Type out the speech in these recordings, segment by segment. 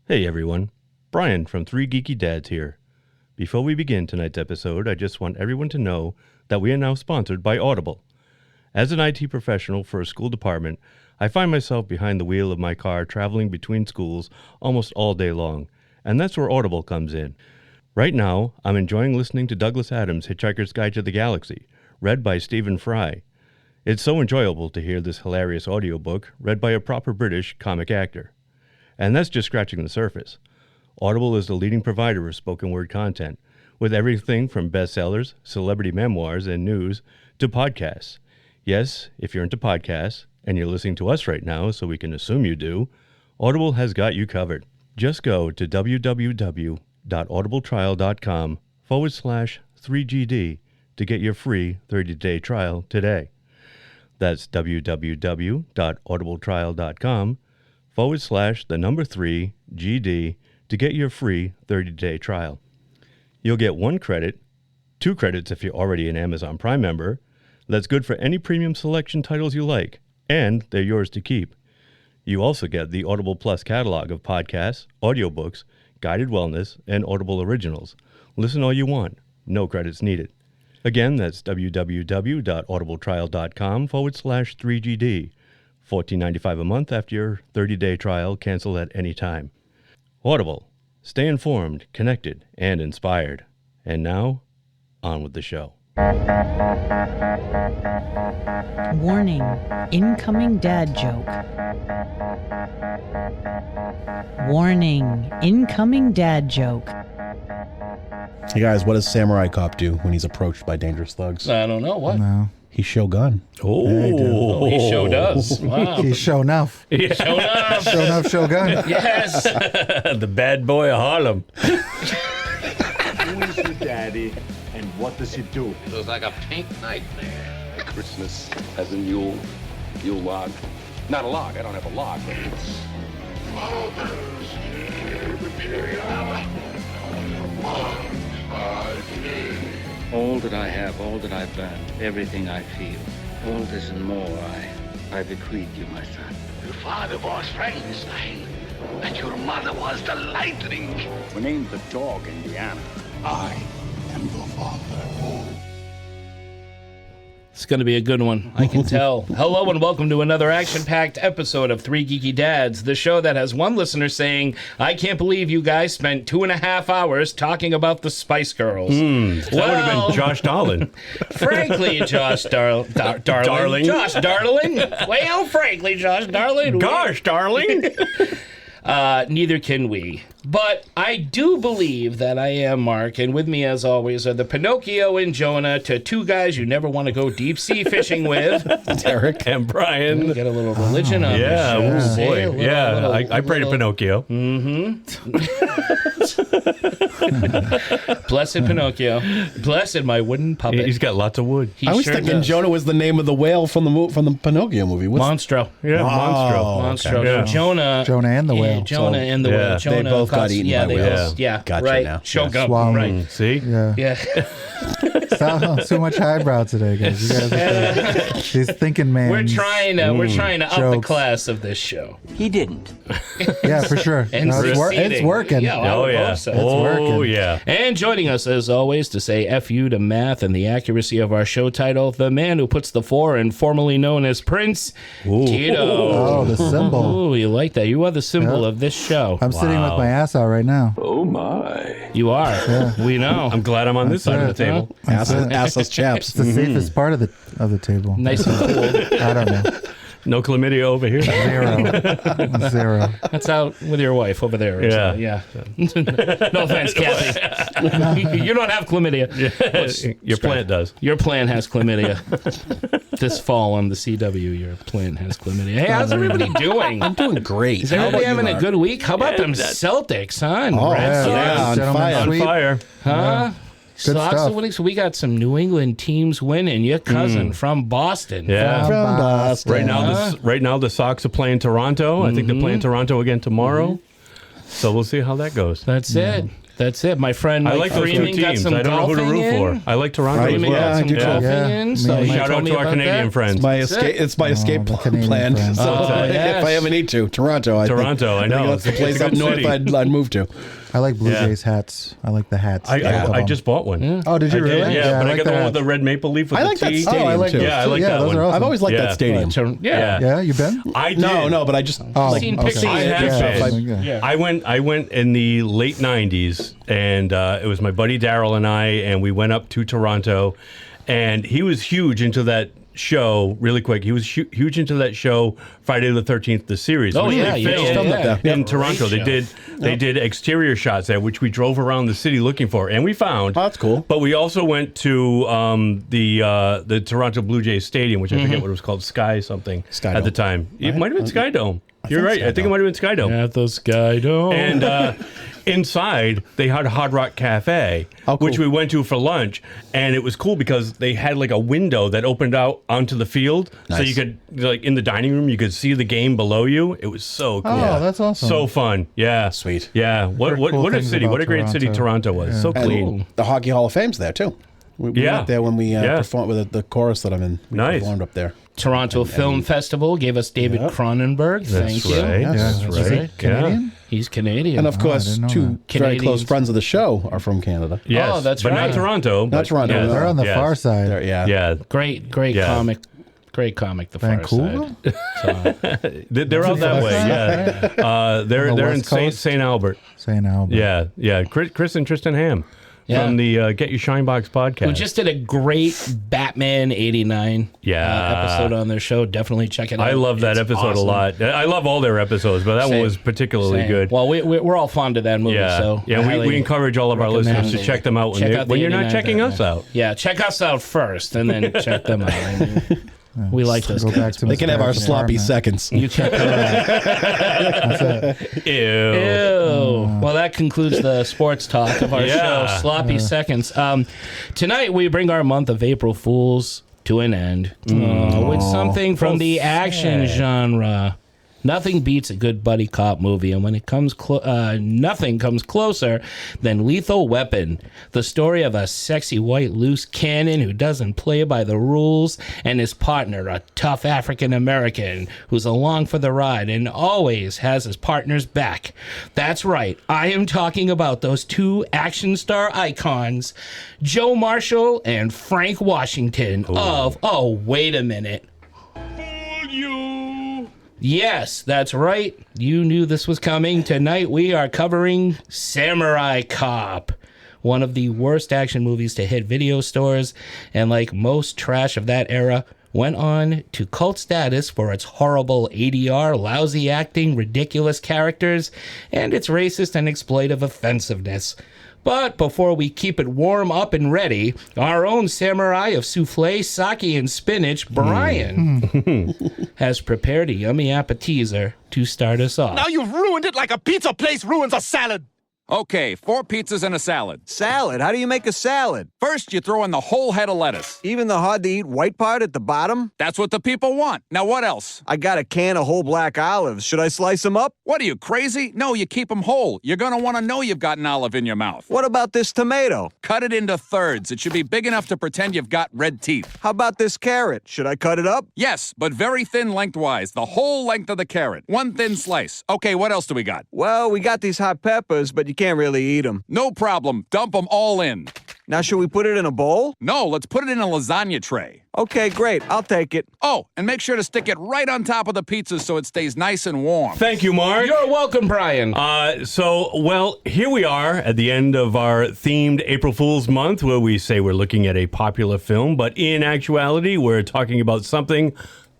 Hey everyone, Brian from Three Geeky Dads here. Before we begin tonight's episode, I just want everyone to know that we are now sponsored by Audible. As an IT professional for a school department, I find myself behind the wheel of my car traveling between schools almost all day long, and that's where Audible comes in. Right now, I'm enjoying listening to Douglas Adams' Hitchhiker's Guide to the Galaxy, read by Stephen Fry. It's so enjoyable to hear this hilarious audiobook read by a proper British comic actor. And that's just scratching the surface. Audible is the leading provider of spoken word content, with everything from bestsellers, celebrity memoirs, and news to podcasts. Yes, if you're into podcasts, and you're listening to us right now, so we can assume you do, Audible has got you covered. Just go to www.audibletrial.com/3GD to get your free 30-day trial today. That's www.audibletrial.com/3GD to get your free 30-day trial. You'll get 1 credit, 2 credits if you're already an Amazon Prime member. That's good for any premium selection titles you like, and they're yours to keep. You also get the Audible Plus catalog of podcasts, audiobooks, guided wellness, and Audible originals. Listen all you want. No credits needed. Again, that's www.audibletrial.com/3GD. $14.95 a month after your 30-day trial. Cancel at any time. Audible. Stay informed, connected, and inspired. And now, on with the show. Warning, incoming dad joke. Warning, incoming dad joke. Hey guys, what does Samurai Cop do when he's approached by dangerous thugs? I don't know. What? No. He Shogun. Oh, he sure does. Wow. He's show enough. Show enough. Show enough Shogun. Yes. The bad boy of Harlem. Who is your daddy, and what does he do? It looks like a pink nightmare. Christmas as in Yule log. Not a log, I don't have a log, but it's... All that I have, all that I've learned, everything I feel, all this and more I bequeath you, my son. Your father was Frankenstein, and your mother was the Lightning. We named the dog Indiana. I am your father. It's going to be a good one. I can tell. Hello and welcome to another action-packed episode of Three Geeky Dads, the show that has one listener saying, I can't believe you guys spent 2.5 hours talking about the Spice Girls. That would have been Josh Darlin. Frankly, Josh Darling. Josh Darling. Well, frankly, Josh Darling. Gosh, darling. Neither can we. But I do believe that I am Mark, and with me, as always, are the Pinocchio and Jonah, to two guys you never want to go deep-sea fishing with. Derek and Brian. Get a little religion on Yeah, this show. oh boy. See? I pray to Pinocchio. Blessed Pinocchio. Blessed my wooden puppet. He's got lots of wood. He I was sure thinking does. Jonah was the name of the whale from the Pinocchio movie. Monstro. Yeah, Oh, Monstro. Yeah. Jonah and the whale. Jonah and the Yeah. whale. Jonah They both got eaten by whales. Yeah, Gotcha right. now. Shogun. Swallowed. Right. See? Yeah. Yeah. So much highbrow today, guys. You guys are these thinking man. We're trying to up the Jokes. class of this show. He didn't. Yeah, for sure. And No, it's succeeding. working. Yeah, I would hope so. Oh, working. yeah. And joining us, as always, to say F you to math and the accuracy of our show title, the man who puts the 4 in, formerly known as Prince Tito. Oh, the symbol. Oh, you like that? You are the symbol Yeah. of this show. I'm sitting with my ass out right now. Oh my. You are. We know. I'm glad I'm on this side of the table. Assless chaps. It's the safest part of the table. Nice and cool. I don't know. No chlamydia over here. 0. 0. That's out with your wife over there. Yeah. Yeah. No offense, Kathy. You don't have chlamydia. Your plant does. Your plant has chlamydia. This fall on the CW, your plant has chlamydia. Hey, how's everybody doing? I'm doing great. Is everybody having a good week? How about them Celtics, huh? Oh, Red Sox? yeah, on Gentlemen fire. On sweep. fire. Huh? Good Sox stuff. are winning, so we got some New England teams winning. Your cousin from Boston. Yeah. From Boston. Right now, the Sox are playing Toronto. I think they're playing Toronto again tomorrow. So we'll see how that goes. That's it. That's it. My friend I Mike like those two Freeman got teams. some I don't know who to golfing root in. for. I like Toronto as Freeman well. got some I do too. golfing Yeah. in. So Me. Mike Shout told out me to our about Canadian that. friends. It's my escape the Canadian plan. friends. So yes. if I ever need to, Toronto. I Toronto, I know. that's the It's place a up good north city. I'd move to. I like Blue Yeah. Jays hats. I like the hats. I both of I them. just bought one. Oh, did you I did, really? yeah, but I like got the the one with the hats. red maple leaf with I the like that T. stadium Oh, I like too. those Yeah, I too. like yeah, that those one. are awesome. I've always liked Yeah. that stadium. Yeah. Yeah, you been? I did. No, but I just Oh, Seen pictures. I have yeah, been. yeah. I went in the late '90s, and it was my buddy Daryl and I, and we went up to Toronto, and he was huge into that show. Really quick, he was huge into that show, Friday the 13th, the series. Oh, which yeah, they yeah, filmed yeah, yeah. in Toronto. They did exterior shots there, which we drove around the city looking for, and we found. Oh, that's cool. But we also went to the Toronto Blue Jays Stadium, which I forget what it was called, Sky something Sky at the Dome. time. It might have been Sky Dome. You're right. I think it might have been Sky Dome. At the Sky Dome. And inside, they had a Hard Rock Cafe, Oh, cool. which we went to for lunch. And it was cool because they had like a window that opened out onto the field. So Nice. you could, like in the dining room, you could see the game below you. It was so cool. Oh, that's awesome. So fun. Yeah. Sweet. Yeah. What Heard cool a things city. about What a great city Toronto was. Yeah. So And clean. the Hockey Hall of Fame's there too. We Yeah. went there when we Yeah. performed with the chorus that I'm in. We Nice. performed up there. Toronto Film Festival gave us David Cronenberg. Thank you. right. Yes, That's that's right. right. Canadian? He's Canadian. And of course, didn't know two that. very close Canadians. friends of the show are from Canada. Yes. Oh, that's but right. not Toronto. But Toronto, yes, no. They're on the yes. far side. Yeah. Yeah. great Yeah. comic. Great comic, The Far Vancouver? Side. They're out that way. Yeah. They're On the in West Coast? St. Albert. St. Albert. Yeah. Chris and Tristan Ham Yeah. from the Get Your Shine Box podcast. Who just did a great Batman '89 Yeah. episode on their show. Definitely check it out. I love that It's episode awesome. a lot. I love all their episodes, but that one Same. was particularly Same. good. Well, we're all fond of that movie, Yeah, so yeah. I We highly encourage all of our recommend listeners to it. check them out when, Check out the when you're not 89 checking us Batman. out. Yeah, check us out first, and then check them out. I mean, we like those Go back guys. to They can have our Mr. sloppy Apartment. seconds. You check them out. Ew. Ew. Well, that concludes the sports talk of our Yeah. show, Sloppy Seconds. Tonight, we bring our month of April Fools to an end with something from the action genre. Nothing beats a good buddy cop movie, and when it comes nothing comes closer than Lethal Weapon, the story of a sexy white loose cannon who doesn't play by the rules, and his partner, a tough African American who's along for the ride and always has his partner's back. That's right, I am talking about those two action star icons, Joe Marshall and Frank Washington of, oh, wait a minute. Yes, that's right. You knew this was coming. Tonight we are covering Samurai Cop, one of the worst action movies to hit video stores, and like most trash of that era, went on to cult status for its horrible ADR, lousy acting, ridiculous characters, and its racist and exploitive offensiveness. But before we keep it warm up and ready, our own samurai of souffle, sake, and spinach, Brian, has prepared a yummy appetizer to start us off. Now you've ruined it like a pizza place ruins a salad. Okay, 4 pizzas and a salad. Salad? How do you make a salad? First, you throw in the whole head of lettuce. Even the hard-to-eat white part at the bottom? That's what the people want. Now what else? I got a can of whole black olives. Should I slice them up? What are you, crazy? No, you keep them whole. You're gonna want to know you've got an olive in your mouth. What about this tomato? Cut it into thirds. It should be big enough to pretend you've got red teeth. How about this carrot? Should I cut it up? Yes, but very thin lengthwise. The whole length of the carrot. One thin slice. Okay, what else do we got? Well, we got these hot peppers, but you can't really eat them. No problem. Dump them all in. Now, should we put it in a bowl? No, let's put it in a lasagna tray. Okay, great. I'll take it. Oh, and make sure to stick it right on top of the pizzas so it stays nice and warm. Thank you, Mark. You're welcome, Brian. Well, here we are at the end of our themed April Fool's month where we say we're looking at a popular film, but in actuality, we're talking about something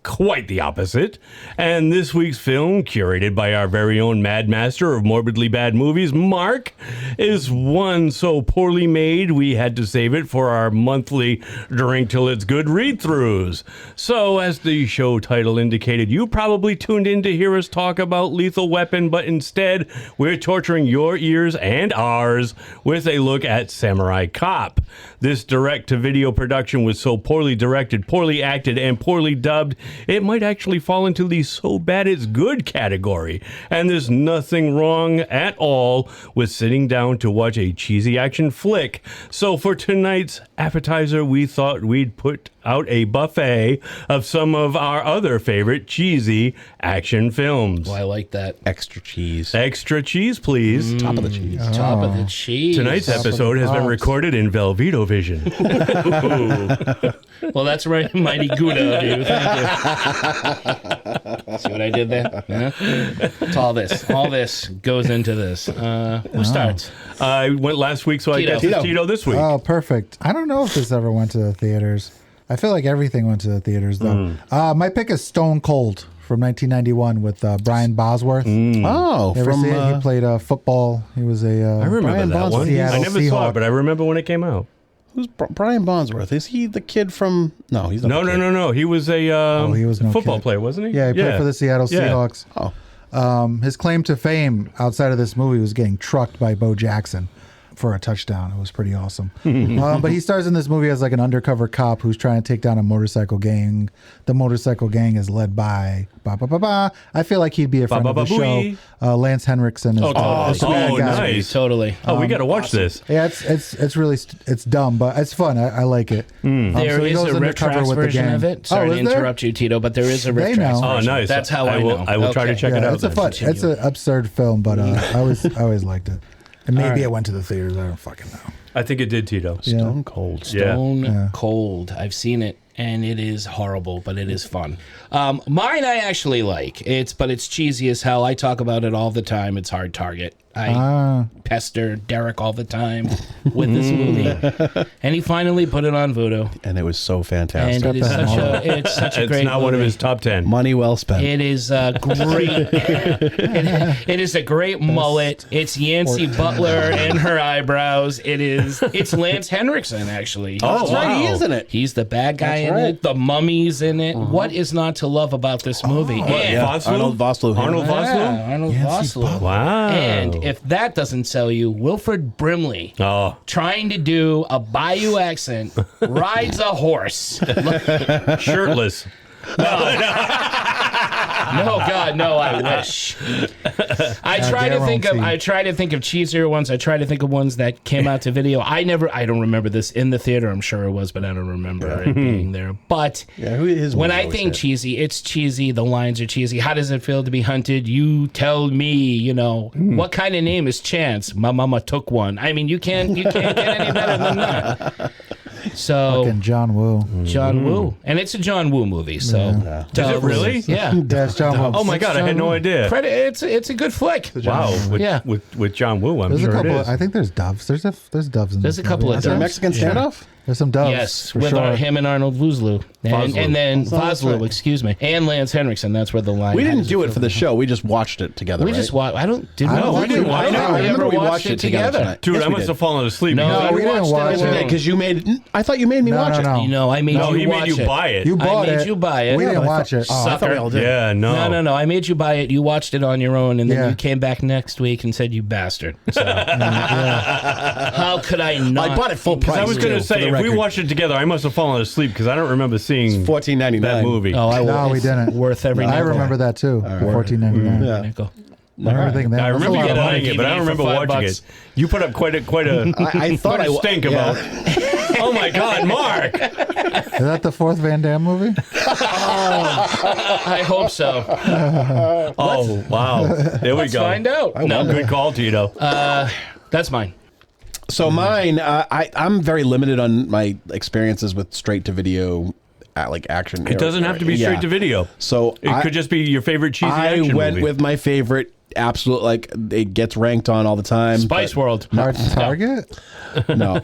quite the opposite. And this week's film, curated by our very own Mad Master of morbidly bad movies, Mark, is one so poorly made we had to save it for our monthly Drink Till It's Good read-throughs. So, as the show title indicated, you probably tuned in to hear us talk about Lethal Weapon, but instead, we're torturing your ears and ours with a look at Samurai Cop. This direct-to-video production was so poorly directed, poorly acted, and poorly dubbed, it might actually fall into the so bad it's good category. And there's nothing wrong at all with sitting down to watch a cheesy action flick. So for tonight's appetizer, we thought we'd put out a buffet of some of our other favorite cheesy action films. Well, I like that. Extra cheese. Extra cheese, please. Top of the cheese. Top of the cheese. Tonight's episode has been recorded in Velveeta Vision. Well, that's right, mighty Gouda of you. Thank you. See what I did there? Yeah? It's all this goes into this. Who starts? I went last week, so I guess it's Tito this week. Oh, perfect. I don't know if this ever went to the theaters. I feel like everything went to the theaters, though. My pick is Stone Cold from 1991 with Brian Bosworth. Oh, You ever see it? He played football. He was a I remember Brian that one. Seattle I never saw Seahawk. it, but I remember when it came out. Who's Brian Bosworth? Is he the kid from? No, he's not. No. He was a he was no football kid. player, wasn't he? Yeah, he played for the Seattle Yeah. Seahawks. His claim to fame outside of this movie was getting trucked by Bo Jackson for a touchdown. It was pretty awesome. But he stars in this movie as like an undercover cop who's trying to take down a motorcycle gang. The motorcycle gang is led by I feel like he'd be a friend of the show. Lance Henriksen is the bad guy. Nice. Totally. Oh, we got to watch this. Yeah, it's really it's dumb, but it's fun. I like it. There so he is goes a Rick undercover Trax with the version gang. of it. Sorry to is there? interrupt you, Tito, but there is a Rick They Trax know. Oh, version. nice. That's how I know. I will try to check it Yeah, out. it's a fun. It's an absurd film, but I always liked it. And maybe it went to the theaters. I don't fucking know. I think it did, Tito. Stone Cold. Stone Cold. I've seen it, and it is horrible, but it is fun. Mine I actually like. But it's cheesy as hell. I talk about it all the time. It's Hard Target. I pester Derek all the time with this movie, and he finally put it on Vudu, And it was so fantastic. and it is such a great. It's not one of movie. his top 10. Money well spent. It is great. it is a great mullet. It's Yancey Butler and her eyebrows. It's Lance Henriksen, actually. That's right. He is in it. He's the bad guy in it. The mummy's in it. What is not to love about this movie? And Arnold Vosloo. Arnold Vosloo? Yeah, Arnold Vosloo. Wow. And if that doesn't sell you, Wilford Brimley trying to do a Bayou accent rides a horse. Shirtless. No, God, no! I wish. I try to think of cheesier ones. I try to think of ones that came out to video. I don't remember this in the theater. I'm sure it was, but I don't remember it being there. But when I think cheesy, it's cheesy. The lines are cheesy. How does it feel to be hunted? You tell me. What kind of name is Chance? My mama took one. I mean, you can't get any better than that. So Fucking John Woo. John Woo, and it's a John Woo movie. So Is it really? Yeah. Yeah, it's John Woo. Oh my God, I had no idea. Credit. It's a good flick. Wow. With John Woo, I'm There's sure a couple. it is. I think there's doves. There's doves in There's this a couple movie. of Is there a doves. Mexican standoff? There's some doves. Yes, for with sure. him and Arnold Vosloo. And then Vosloo, excuse me. And Lance Henriksen. That's where the line We How didn't does do it feel for the show. We just watched it together. We right? just watched. No, we didn't watch it. I remember we watched it together. tonight. Dude, Yes, I we must did. have fallen asleep. No, because we didn't watch Yes, we did, because you made. I thought you made me watch it. No. I made No, you he watch made you it. buy it. You bought I made it. you buy it. We didn't watch it. Oh, I thought we all did. Yeah, no. No. I made you buy it. You watched it on your own, and then Yeah. you came back next week and said, "You bastard." So, how could I not? I bought it full price. I was going to for the say, if we record. watched it together, I must have fallen asleep because I don't remember seeing $14.99 that movie. Oh, I will. No, we It's didn't. Worth every I nickel. remember that too. $14.99. Yeah. Nickel. I remember thinking that. I That's a remember lot you of money. buying it, but I don't remember $5 watching it. You put up quite a I thought quite a stink about. Oh my God, Mark! Is that the fourth Van Damme movie? I hope so. Oh wow! There we Let's go. find out. No, Good call, Tito. that's mine. So mine, I'm very limited on my experiences with straight-to-video like action. It doesn't have to be straight to video. So It could just be your favorite cheesy I action went movie. with my favorite, absolute, like it gets ranked on all the time. Spice World. Martin Target? No.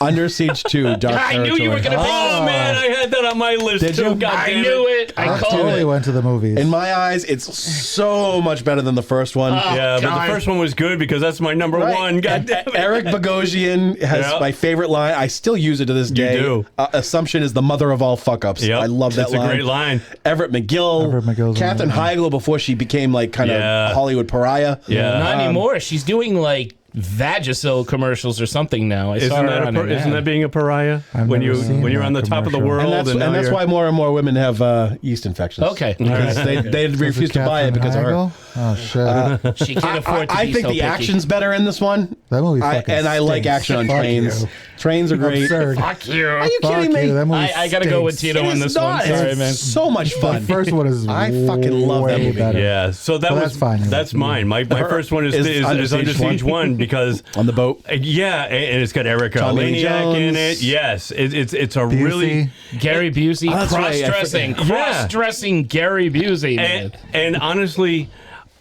Under Siege 2, Dark I knew you were Territory. going to Oh man, I had that on my list Did too. you? God I damn knew it. I I called totally it. went to the movies. In my eyes, it's so much better than the first one. Yeah, but God. the first one was good because that's my number Right. one. God damn it. Eric Bogosian has Yeah. my favorite line. I still use it to this day. do. Assumption is the mother of all fuck-ups. Yep. I love that It's line. a great line. Everett McGill. Everett McGill's Katherine in it. Heigl before she became like kind Yeah. of Hollywood pariah. Yeah. Not anymore. She's doing like Vagisil commercials or something now. I saw her on an Isn't ad. that being a pariah? I've When never seen you're that on the top of the commercial. world, And that's now why more and more women have yeast infections. Okay. Because they refuse to buy it because of her. Oh shit! She can't afford to I be think so the picky. action's better in this one. That movie fucking and I like stinks. action on Fuck trains. you. Trains are great. Absurd. Fuck you. Are you Fuck kidding me? you. That movie I gotta go with stinks. Tito on It this is one. not. Sorry, It's man. so much fun. The first one is I fucking love that way movie. better. Yeah, so Well, that's fine. That's mine. My first one is Under Siege 1 because On the boat. yeah, and it's got Erica Tommy Lee Laniak in Jones. it. Yes, it's a Busey. really Gary Busey, Oh, that's right. I cross-dressing, forgot. Yeah. cross-dressing Gary Busey. Man. and honestly,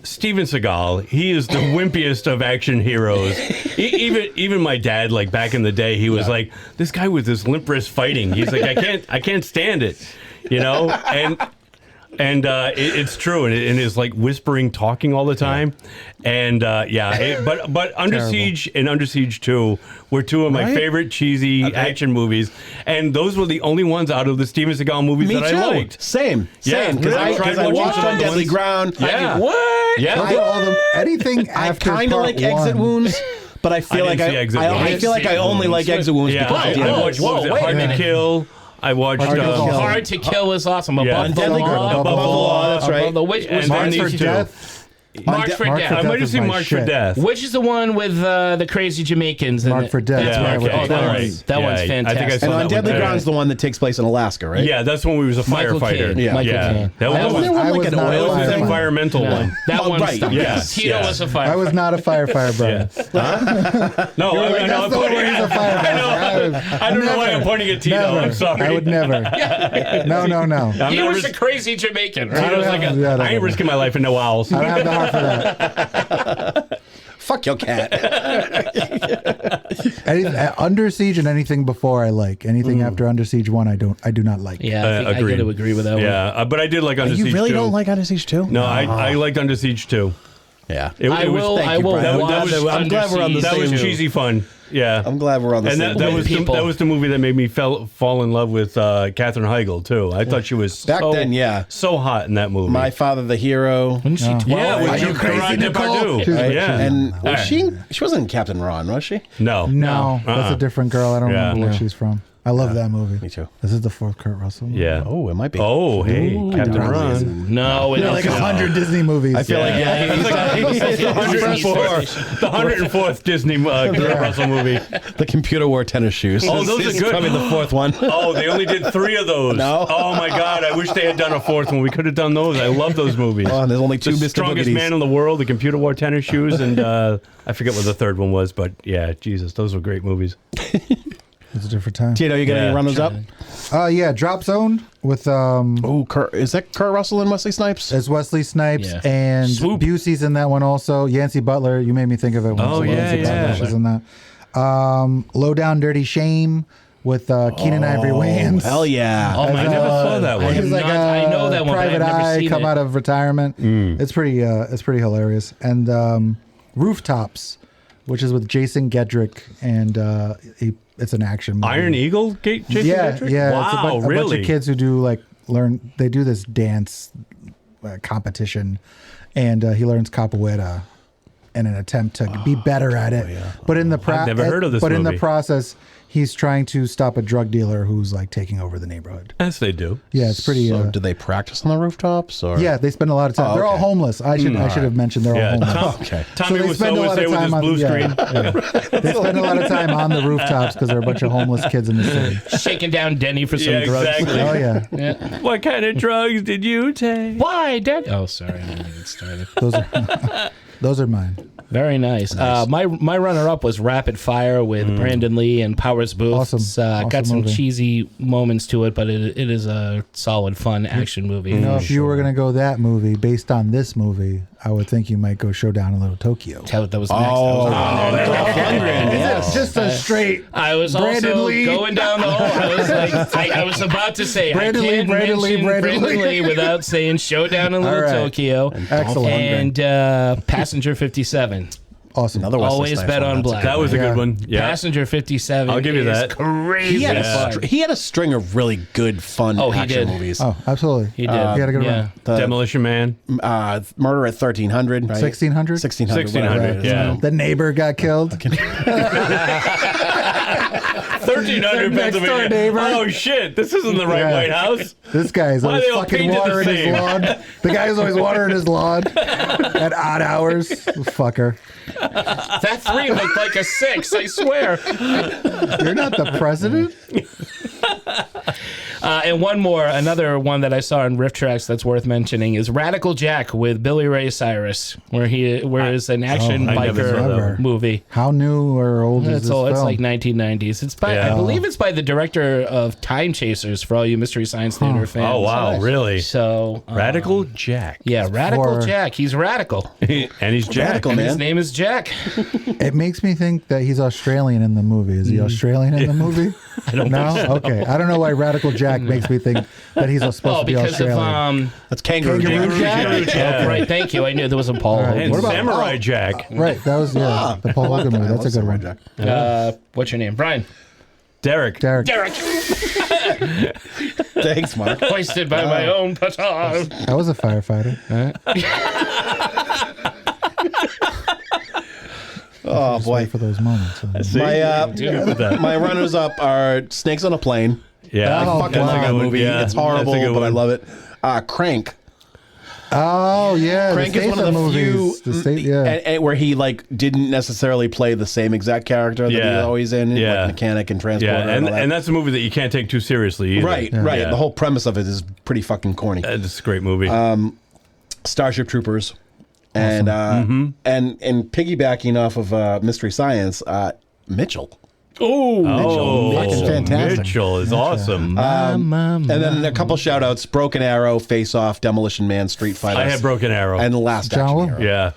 Steven Seagal, he is the wimpiest of action heroes. Even my dad, like back in the day, he was like, this guy with this limp wrist fighting. He's like, I can't stand it, you know. And it's true, and it is like whispering, talking all the time, and but Under Terrible. Siege and Under Siege 2 were two of my Right? favorite cheesy action movies, and those were the only ones out of the Steven Seagal movies Me that too. I liked. Same. Yeah, Because really? I watched Tried On Deadly ones. Ground. Yeah. What? Yeah, Look at all them. Anything I after kind of part like Exit one. Wounds, but I feel I like didn't see Exit I Wounds. feel like I only like Exit Wounds Yeah, because I of the watched whoa, what was it, wait a Hard to minute. Kill. I watched Hard to Kill. Hard to Kill is awesome. Above Yeah. On the Deadly law. Ground. Above the Law. That's right. Above the which And March then for these two. Death. March for March Death. for I Death might have is seen my March for shit. Death. Which is the one with the crazy Jamaicans? Mark for Death. That's Yeah, where I would- okay. oh, that All one's, right. that Yeah, one's I think I fantastic. saw And that On one Deadly there. Ground's the one that takes place in Alaska, right? Yeah, that's when we was a Michael firefighter. Caine. Yeah. Michael Yeah. Caine. That Wasn't was there one I like was an not oil a the firefighter. thing? environmental one. That Oh, one right. stuff. Yes, Tito yeah. was a firefighter. I was not a firefighter, Brian. No, You're like, that's the one where he's a firefighter. I don't know why I'm Never. pointing at Tito. Never. I'm sorry. I would never. No. I'm He not was ris- a crazy Jamaican, right? Tito's like, Yeah, I ain't risking my life in no owls. I don't have the heart for that. Fuck your cat. Under Siege and anything before I like. Anything after Under Siege 1 I do not like. Yeah, I think I agreed. got to agree with that one. Yeah, but I did like Under You Siege really 2. don't like Under Siege 2? No, I liked Under Siege 2. Yeah. I will Thank you, watch Brian. That was- I'm glad we're on the That was same. cheesy fun. Yeah. I'm glad we're on the And same. that was people. that was the movie that made me fall in love with Katherine Heigl too. I thought she was Back so, then, yeah. so hot in that movie. My Father the Hero. Wasn't she 12? yeah, Are with you Gerard Depardieu. Right? Yeah, And All was right. she wasn't in Captain Ron, was she? No, No, that's a different girl. I don't Yeah. remember where she's from. I love that movie. Me too. This is the fourth Kurt Russell movie. Yeah. Oh, it might be. Oh, hey, Captain Ron. No, it There are like 100 Disney movies. I feel like It's the 104th, the 104th Disney Kurt Russell movie. the computer wore tennis shoes. Oh, those This are is good. Probably the fourth one. Oh, they only did 3 of those. No. Oh my God, I wish they had done a 4th one. We could have done those. I love those movies. Oh, and there's only 2 The Mr. strongest Boogies. man in the world, the computer wore tennis shoes, and I forget what the 3rd one was, but yeah, Jesus, those were great movies. It's a different time. Tito, you gonna Yeah. run those up? Yeah, Drop Zone with Oh, is that Kurt Russell and Wesley Snipes? as Wesley Snipes Yeah. and Swoop. Busey's in that one also. Yancey Butler, you made me think of it. When Oh, yeah, Yancey yeah. Butler was in that. Low Down Dirty Shame with Keenan Ivory Wayans. Hell yeah. Oh, my I never God. saw that one. He's like I know that one, but I've private never eye seen come it. out of retirement. It's pretty hilarious. And Rooftops, which is with Jason Gedrick, and it's an action movie. Iron Eagle, Jason Yeah, Patrick? yeah. Wow, it's a bunch really? of kids who do they do this dance competition, and he learns capoeira in an attempt to be better at it. But in the I've never heard of this But in the movie. process, he's trying to stop a drug dealer who's like taking over the neighborhood. Yes, they do. Yeah, it's pretty. So, do they practice on the rooftops? Or? Yeah, they spend a lot of time. Oh, They're all okay. homeless. I should have mentioned they're Yeah, all homeless. Okay. Tommy they was spend a always lot there of with his time on blue screen. They spend a lot of time on the rooftops because there are a bunch of homeless kids in the city. Shaking down Denny for some Yeah, drugs. exactly. Oh yeah, Yeah. What kind of drugs did you take? Why, Dad? Oh, sorry. I didn't get started. those are mine. Very nice. My runner-up was Rapid Fire with Brandon Lee and Powers Booth. Awesome. It's, Awesome got some movie. cheesy moments to it, but it is a solid, fun action movie. You know, if you were gonna go that movie based on this movie, I would think you might go Showdown in Little Tokyo. That was next. Yes. Just a straight. I was Brandon also Lee. going down the hole. I was like, I was about to say Brandon I Lee, can't Brandon Lee, mention Brandon Lee. without saying Showdown in Little All right. Tokyo Excellent. and Passenger 57. awesome. Another Wesley Always Snipes bet one, on that's black. That was a good one. Yeah. Passenger 57. I'll give you is that. Crazy. He had, fun. he had a string of really good, fun Oh, he action did. movies. Oh, absolutely. He did. He had a good Yeah. run. Demolition Man. Murder at 1300. Right? 1600? 1600. 1600, whatever it is. yeah. The neighbor got killed. 1300 Next door Pennsylvania. neighbor. Oh shit! This isn't the right Yeah. White House. This guy's Why always they all fucking painted the watering his same? lawn. The guy is always watering his lawn at odd hours. Fucker. That 3 looked like a 6, I swear. You're not the president? And one more, another one that I saw in Riff Tracks that's worth mentioning is Radical Jack with Billy Ray Cyrus, where it's an action I never saw that biker one. movie. How new or old is It's this old. It's film? like 1990s. It's by, I believe it's by the director of Time Chasers for all you Mystery Science Theater fans. Oh wow, really? So Radical Jack. yeah, Radical For- Jack. He's radical. And he's Jack. Radical, And man. his name is Jack. It makes me think that he's Australian in the movie. Is he Australian in the movie? I don't know. Okay. I don't know why Radical Jack makes me think that he's supposed Oh, to be because Australian. of That's Kangaroo Kangaroo Jack. Jack? Yeah. right. Thank you. I knew there was a Paul. All right. Hogan. And What about- Samurai Jack. Right. That was, Ah, the Paul Hogan movie. That's a good one. Jack. What's your name, Brian? Derek. Derek. Derek. Thanks, Mark. Hoisted by my own petard. I was a firefighter. Oh Just boy. wait for those moments. See? My runners up are Snakes on a Plane. Yeah. Oh, I fucking wow. love that movie. Yeah, It's that's a horrible, good but I one. love it. Crank. Oh, yeah. Crank the is one of the Statham few movies. The state, yeah. and where he like didn't necessarily play the same exact character that Yeah. he's always in, Yeah. like mechanic and transporter. Yeah, and, all that. and that's a movie that you can't take too seriously either. right, right. Yeah. The whole premise of it is pretty fucking corny. It's a great movie. Starship Troopers, and and piggybacking off of Mystery Science, Mitchell. oh, Fucking fantastic. Mitchell is awesome. And then a couple shout outs: Broken Arrow, Face Off, Demolition Man, Street Fighter. I had Broken Arrow. and the Last John Action Woo. Hero. yeah.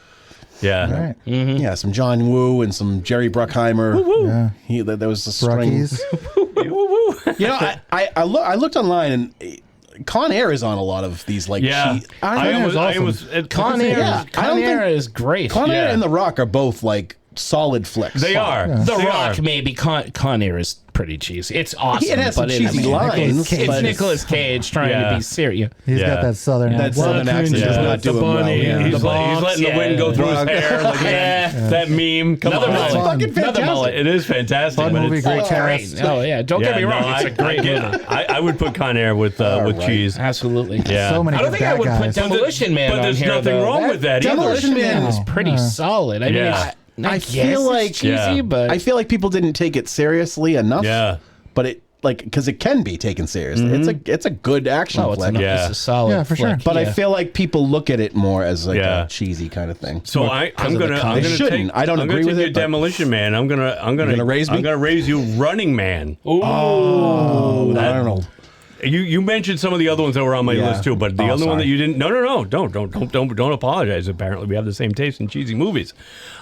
Yeah. All right. Yeah, some John Woo and some Jerry Bruckheimer. Yeah. There was a string. Brockies. You know, I looked online and Con Air is on a lot of these like. Yeah. cheat- I don't know. Con Air. Yeah, I Con don't Air think- is great. Con Air Yeah. and The Rock are both like solid flicks. They are. The They Rock, are. maybe. Con Air is pretty cheesy. It's awesome. It has some but cheesy lines. It's but Nicolas Cage trying Yeah. to be serious. He's Yeah. got that southern That accent. southern accent does not do him well. Yeah. He's, The he's box, letting the wind go through his hair. Like Yeah. that meme. Come Another on. mullet. Fun. Fucking Another fantastic. mullet. It is fantastic. Fun but movie, it's, great Oh, cast. great. Oh, yeah. Don't get me wrong. It's a great movie. I would put Con Air with right. cheese. Absolutely. Yeah. So many I don't good think I bad would put guys. Demolition Man but on there's here, nothing though. wrong with that either. Demolition Man is pretty solid. I mean, Yeah. I guess feel it's like cheesy, Yeah. but I feel like people didn't take it seriously enough. Yeah. But it like because it can be taken seriously. It's a good action oh, it's, flick. Yeah. it's a solid. Yeah, for sure. flick, But I yeah. feel like people look at it more as like Yeah. a cheesy kind of thing. So I'm of the gonna comic. They take. shouldn't. I don't I'm gonna agree with take it, you but- Demolition Man. I'm gonna gonna raise me? I'm gonna raise you Running Man. Oh, Arnold. You mentioned some of the other ones that were on my Yeah. list too, but the Oh, other one that sorry. you didn't. No, don't apologize. Apparently, we have the same taste in cheesy movies.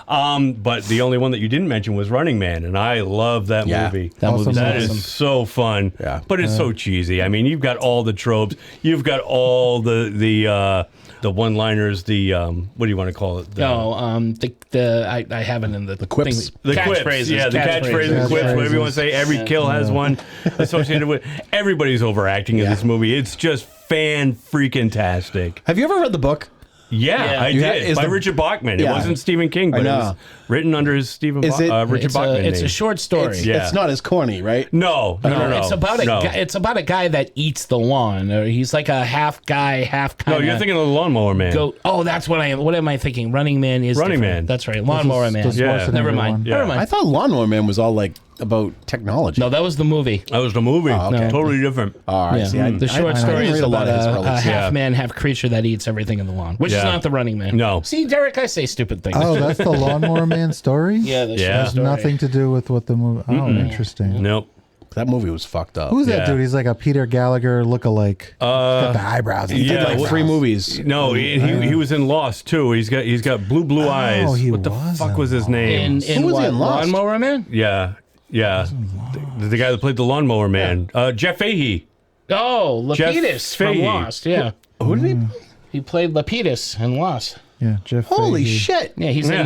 But the only one that you didn't mention was Running Man, and I love that Yeah. movie. That movie's That awesome. is so fun. Yeah. But it's so cheesy. I mean, you've got all the tropes. You've got all the one-liners. The what do you want to call it? No, I have it in the quips. The quips, catchphrases. yeah, the catchphrases, quips, whatever you want to say. Every kill has one associated with. Everybody's overacting in this movie. It's just fan-freaking-tastic. Have you ever read the book? Yeah, I You did. is By the- Richard Bachman. It Yeah. wasn't Stephen King, but it know. was written under his Is it- Richard It's Bachman a name. short story. Yeah. It's not as corny, right? No. It's about a no. guy, it's about a guy that eats the lawn. Or he's like a half guy, half kind No, of. you're thinking of the Lawnmower Man. Oh, that's what I am. What am I thinking? Running Man is Running different. Man. That's right. Lawnmower Man. does Yeah. Schwarzenegger Never mind. one. Yeah. Never mind. I thought Lawnmower Man was all like about technology. No, that was the movie. That was the movie. Oh, okay. Totally different. All right. Yeah. See, I, the short I story didn't is read a lot about of his a relics. half man, half creature that eats everything in the lawn, which is Yeah. not the Running Man. No. See, Derek, I say stupid things. Oh, that's the Lawnmower Man story? yeah, the Yeah. short Has story. nothing to do with what the movie. Oh, interesting. Nope. That movie was fucked up. Who's that Yeah. dude? He's like a Peter Gallagher lookalike. Got the eyebrows. He did Yeah, like what- 3 movies. No, he was in Lost too. He's got blue eyes. he What the was fuck in was his name? In Who was what, he in Lost? Lawnmower Man? Yeah. The guy that played the Lawnmower Man. Jeff Fahey. Oh, Jeff Lapidus from Fahey. Lost. Yeah, Who did he? he played Lapidus in Lost. Yeah, Jeff. Holy Fahey. shit! Yeah, he's in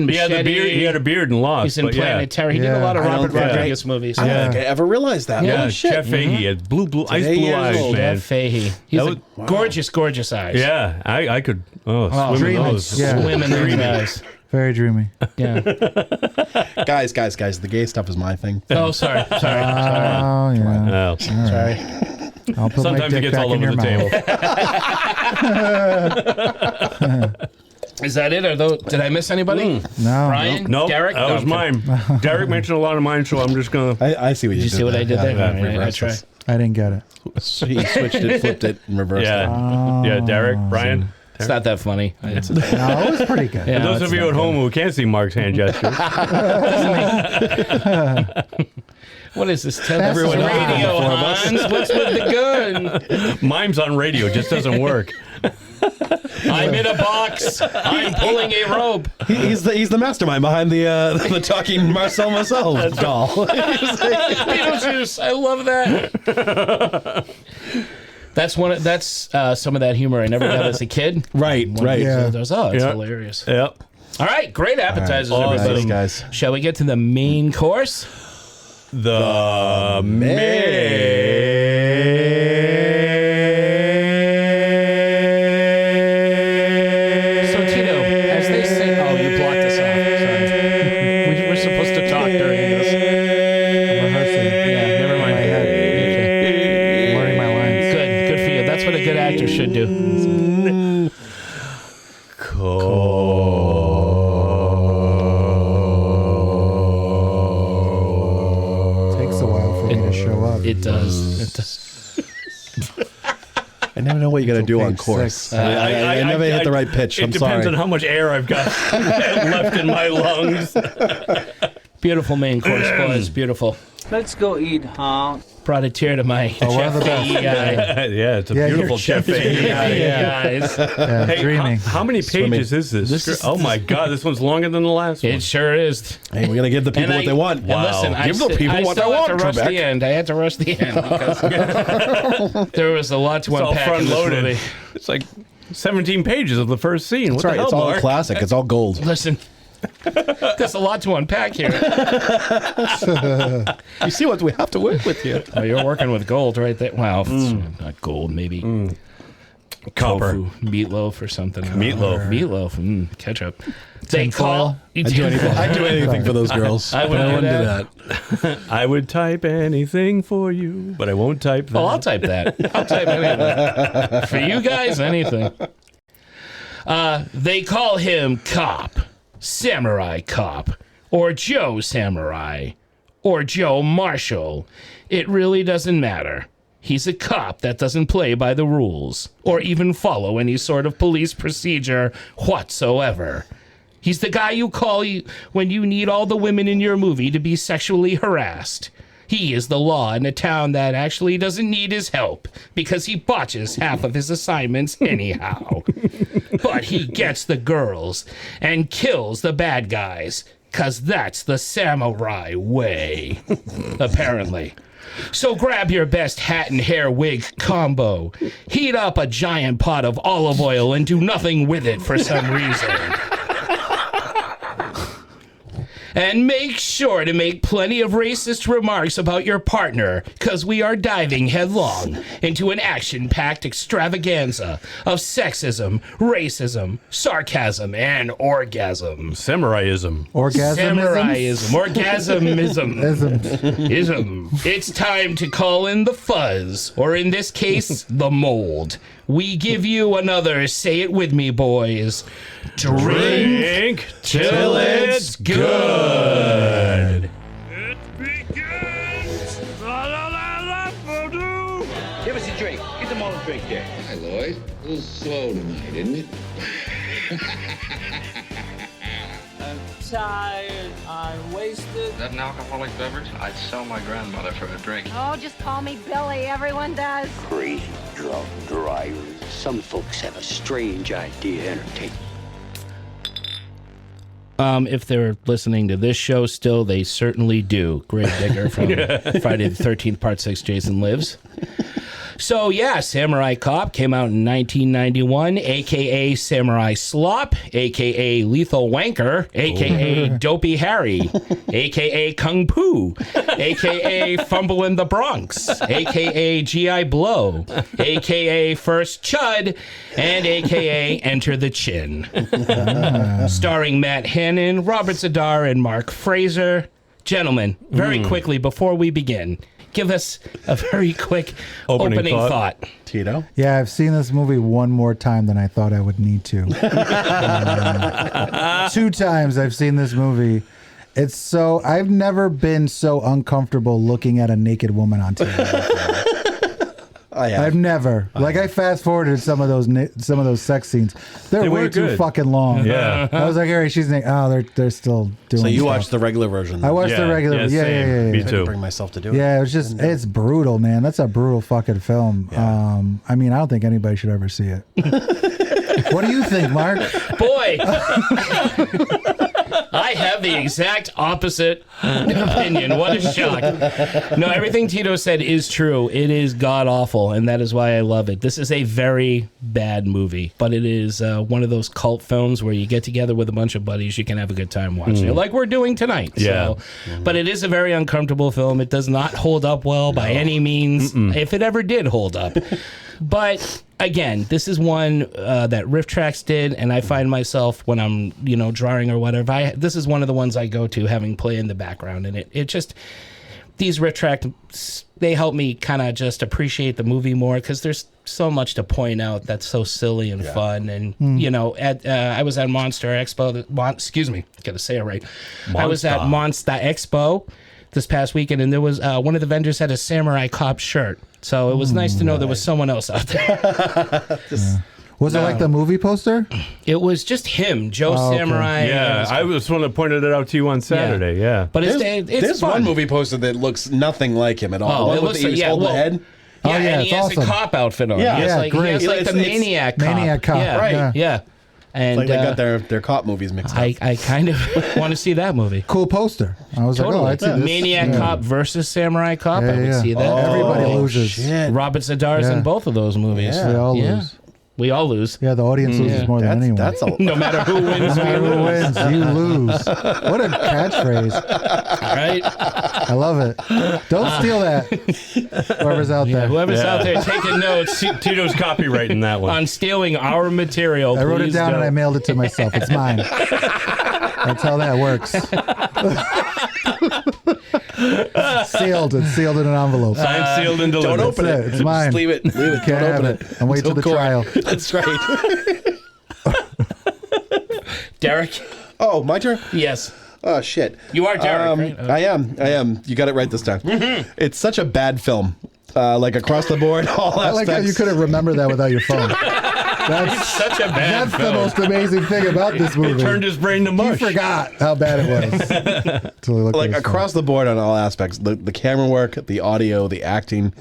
Machete. He had a beard and Lost. He's in but Planet Terror. He did a lot of I don't Robert think Rodriguez movies. I don't think I ever realized that. Yeah, Holy shit. Jeff Fahey had ice blue years eyes, old. man. Jeff Fahey. He's That gorgeous eyes. Yeah, I could swim in dreamy. those. Yeah. Swim in those eyes. Very dreamy. Yeah. Guys, the gay stuff is my thing. Oh, sorry. Oh, yeah. Oh. Sorry. I'll put Sometimes my it dick gets back all in over your the mouth. table. Is that it? Did I miss anybody? No. Brian? Nope, Derek? that was mine. Derek mentioned a lot of mine, so I'm just going to... I see what you did. Did you see what I did there? Yeah, All right, I reverse try. this. I didn't get it. He switched it, flipped it, and reversed it. Yeah, Derek, Brian. It's not that funny. No, it was pretty good. Yeah, For those of you at home who can't see Mark's hand gestures, what is this? Everyone Everyone else radio, before Hans. What's with the gun? mime's on radio, just doesn't work. I'm in a box. I'm pulling a rope. He's the mastermind behind the talking Marcel Marcel doll. Beetlejuice. I love that. That's some of that humor I never got as a kid. Right. Yeah. It's hilarious. Yep. All right, great appetizers, All right. everybody. Nice, guys. Shall we get to the main course? The So, Tito, as they say, oh, you blocked us off. Sorry. We were supposed to talk during this. I'm rehearsing. Yeah, never mind. I'm learning my lines. Good for you. That's what a good actor should do. Takes a while for me to show up. It does. I never know what you got to do on page course. 6. I never hit the right pitch. It I'm depends sorry. on how much air I've got left in my lungs. Beautiful main course, boys. Beautiful. Let's go eat, huh? Brought a tear to my one of the best. Yeah, it's a Yeah, beautiful you're Jeff Fahey. eyes. Yeah, Hey, dreaming. how many pages is this? Oh my God, this one's longer than the last one. It sure is. Hey, we're gonna give the people what they want. And listen, Give the people what they I want. had to rush Trebek. the end. I had to rush the end because there was a lot to It's all unpack in this front-loaded. movie. It's like 17 pages of the first scene. What That's right. the hell, It's all Mark? classic. It's all gold. Listen, there's a lot to unpack here. You see what we have to work with here. Oh, you're working with gold right there. Well, it's not gold, maybe Copper. tofu, meatloaf or something. Meatloaf. Ketchup. They call. I'd do anything for those girls. I but I wouldn't wouldn't do do that. I would type anything for you, but I won't type that. Oh, I'll type that. I'll type anything. For you guys, anything. They call him Cop, Samurai Cop, or Joe Samurai, or Joe Marshall. It really doesn't matter. He's a cop that doesn't play by the rules, or even follow any sort of police procedure whatsoever. He's the guy you call when you need all the women in your movie to be sexually harassed. He is the law in a town that actually doesn't need his help because he botches half of his assignments anyhow. But he gets the girls and kills the bad guys because that's the samurai way, apparently. So grab your best hat and hair wig combo, heat up a giant pot of olive oil and do nothing with it for some reason. And make sure to make plenty of racist remarks about your partner, because we are diving headlong into an action-packed extravaganza of sexism, racism, sarcasm, and orgasm. Samuraiism. Orgasmism? Orgasmism. Ism. It's time to call in the fuzz, or in this case, the mold. We give you another, say it with me, boys. Drink till it's good. It begins. La la la la voodoo. Give us a drink. Get them all a drink there. Hi, Lloyd. A little slow tonight, isn't it? I'm tired. I'm wasted. Is that an alcoholic beverage? I'd sell my grandmother for a drink. Oh, just call me Billy. Everyone does. Crazy drunk drivers. Some folks have a strange idea of entertainment. If they're listening to this show still, they certainly do. Grave Digger from Friday the 13th, Part 6, Jason Lives. So, yeah, Samurai Cop came out in 1991, a.k.a. Samurai Slop, a.k.a. Lethal Wanker, a.k.a. Dopey Harry, a.k.a. Kung Poo, a.k.a. Fumble in the Bronx, a.k.a. G.I. Blow, a.k.a. First Chud, and a.k.a. Enter the Chin. Starring Matt Hannon, Robert Zadar, and Mark Fraser. Gentlemen, very quickly, before we begin, give us a very quick opening thought. Tito? Yeah, I've seen this movie one more time than I thought I would need to. 2 times I've seen this movie. I've never been so uncomfortable looking at a naked woman on TV. I've never. I fast forwarded some of those sex scenes. They're way too fucking long. Yeah. I was like, Harry, she's naked. Oh, they're still doing. So you stuff. watched the regular version? I watched the regular. Yeah. Me I too. didn't bring myself to do it. Yeah, it's brutal, man. That's a brutal fucking film. Yeah. I don't think anybody should ever see it. What do you think, Mark? Boy, I have the exact opposite opinion. What a shock. No, everything Tito said is true. It is god-awful, and that is why I love it. This is a very bad movie, but it is one of those cult films where you get together with a bunch of buddies, you can have a good time watching it, like we're doing tonight. Yeah. But it is a very uncomfortable film. It does not hold up well by any means, if it ever did hold up. But again, this is one that Riff Tracks did, and I find myself when I'm, drawing or whatever, this is one of the ones I go to having play in the background, and it just, these Riff Tracks, they help me kind of just appreciate the movie more, because there's so much to point out that's so silly and fun, and I was at Monster Expo, excuse me, gotta say it right. I was at Monster Expo this past weekend, and there was one of the vendors had a Samurai Cop shirt. So it was nice to know there was someone else out there. Was it like the movie poster? It was just him, Joe Samurai. Yeah, I was the one that pointed it out to you on Saturday. Yeah. But it's fun. One movie poster that looks nothing like him at all. Oh, it looks like, he's holding the head. Yeah, and it's he has awesome. a cop outfit on. Yeah, he has great. He has the Maniac cop. Maniac cop, Yeah, right. Yeah. And It's like they got their cop movies mixed up. I kind of want to see that movie. Cool poster. I was Totally. like, oh, I'd see this. Maniac Cop versus Samurai Cop. I would see that. Everybody loses. Shit. Robert Zadar's in both of those movies. They all lose. We all lose. Yeah, the audience loses more than anyone. No matter who wins, no matter who wins, you lose. What a catchphrase. Right? I love it. Don't steal that. Whoever's out there. Whoever's out there taking notes Tito's copywriting that one. on stealing our material. I wrote it please down don't. and I mailed it to myself. It's mine. That's how that works. Sealed. It's sealed in an envelope. Signed, sealed, and delivered. Don't open it. It's mine. Just leave it. Leave it. Can't Don't have open it. And wait till the court. trial. That's right. Derek? Oh, my turn? Yes. Oh, shit. You are Derek, right? I am. You got it right this time. It's such a bad film. Across the board, all I like how you couldn't remember that without your phone. It's such a bad That's film. the most amazing thing about this movie. It turned his brain to mush. He forgot how bad it was. Until he looked at his across the board on all aspects. The camera work, the audio, the acting.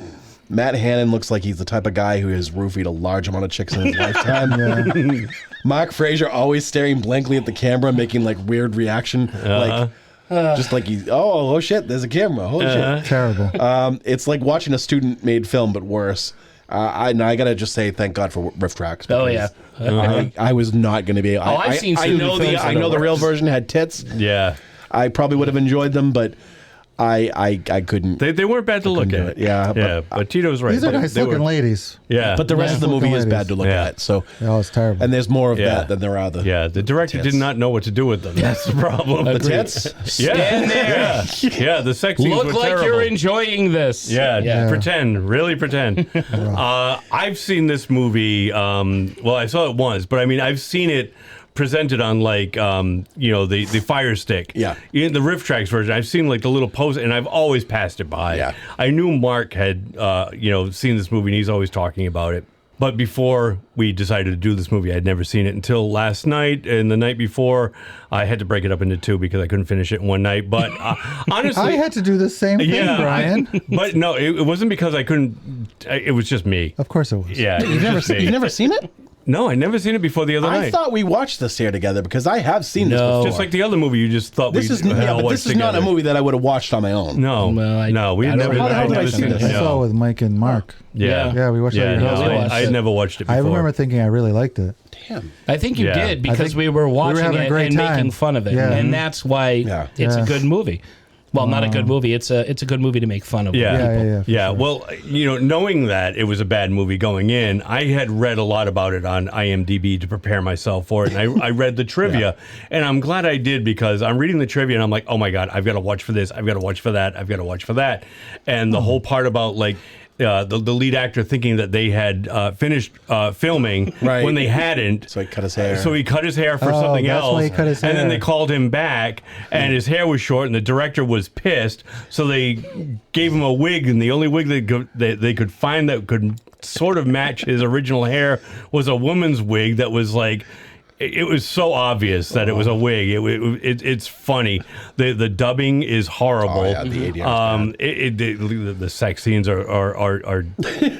Matt Hannon looks like he's the type of guy who has roofied a large amount of chicks in his lifetime. Mark Fraser always staring blankly at the camera, making weird reaction, just like he's oh shit, there's a camera, holy shit, terrible. It's like watching a student-made film, but worse. I gotta just say thank God for Riff Tracks. Oh yeah, I was not gonna be. I've seen I student know films I that know are the real worse. version had tits. Yeah. I probably would have enjoyed them, but I couldn't. They weren't bad to look do at. it. Yeah, but Tito's right. These are They nice looking were- ladies. Yeah. But the rest of the movie is ladies. bad to look at. So Oh, it's terrible. and there's more of Yeah. that than there are the Yeah, the director tits. did not know what to do with them. That's the problem. the tits. Stand there. Yeah, the sex scenes Look were like terrible. you're enjoying this. Yeah, pretend, really pretend. I've seen this movie. Well, I saw it once, but I mean, I've seen it presented on the Fire Stick. Yeah. In the Riff Tracks version, I've seen the little post, and I've always passed it by. Yeah. I knew Mark had seen this movie, and he's always talking about it. But before we decided to do this movie, I'd never seen it until last night, and the night before, I had to break it up into two because I couldn't finish it in one night. But honestly, I had to do the same thing, Brian. but no, it wasn't because I couldn't. It was just me. Of course it was. Yeah, it was just me. You've never seen it? No, I never seen it before the other I night. thought we watched this here together because I have seen this before. Just like the other movie, you just thought This is we'd all but watch this is not a together. movie that I would have watched on my own. No, we I don't never. know. How the hell I'd did I never see seen this? it. I saw it with Mike and Mark. Yeah, we watched it at your house. I had never watched it before. I remember thinking I really liked it. Damn. I think you Yeah. did because I think we were watching having a it great and time. making fun of it, Yeah. and that's why it's a Yeah. good movie. Well, not a good movie. It's a good movie to make fun of. Yeah, Yeah, for sure. Well, knowing that it was a bad movie going in, I had read a lot about it on IMDb to prepare myself for it, and I read the trivia, and I'm glad I did because I'm reading the trivia and I'm like, oh my god, I've got to watch for this, I've got to watch for that, I've got to watch for that, and the whole part about like. The lead actor thinking that they had finished filming when they hadn't. So he cut his hair. So he cut his hair for something that's else. why he cut his And then hair. they called him back, and his hair was short, and the director was pissed. So they gave him a wig, and the only wig they could find that could sort of match his original hair was a woman's wig that was like. It was so obvious that it was a wig. It's funny. The dubbing is horrible. Oh, yeah, the ADR the sex scenes are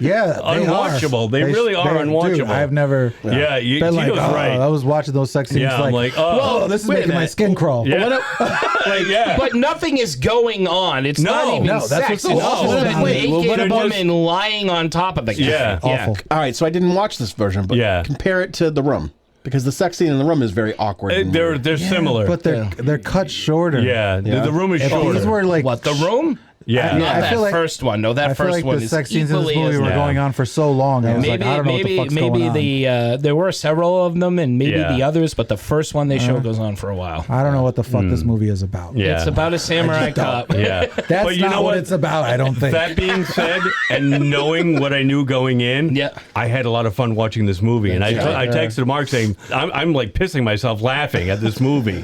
Yeah, unwatchable. They really are unwatchable. Dude, I've never Yeah, been like, Gino's right. I was watching those sex scenes Yeah, I'm like, oh, this is wait a making my minute. skin crawl. Yeah. But nothing is going on. It's not even no, that's sex. what's It's awful just about a it. naked Well, what about- woman lying on top of the guy. Yeah. Awful. All right, so I didn't watch this version, but compare it to The Room. Because the sex scene in The Room is very awkward. They're similar. But they're cut shorter. Yeah, The Room is If shorter. these were like What, The Room? Yeah. Not I that feel like- first one. No, that I feel first like one the is sex scenes in this equally movie as were Yeah. going on for so long. I was like, I don't know what the fuck's going on. there were several of them, and maybe Yeah. the others, but the first one they show goes on for a while. I don't know what the fuck this movie is about. Yeah. It's about a samurai cop. Yeah. That's But you not know what it's about, I don't think. That being said, and knowing what I knew going in, I had a lot of fun watching this movie. And I texted Mark saying, I'm like pissing myself laughing at this movie.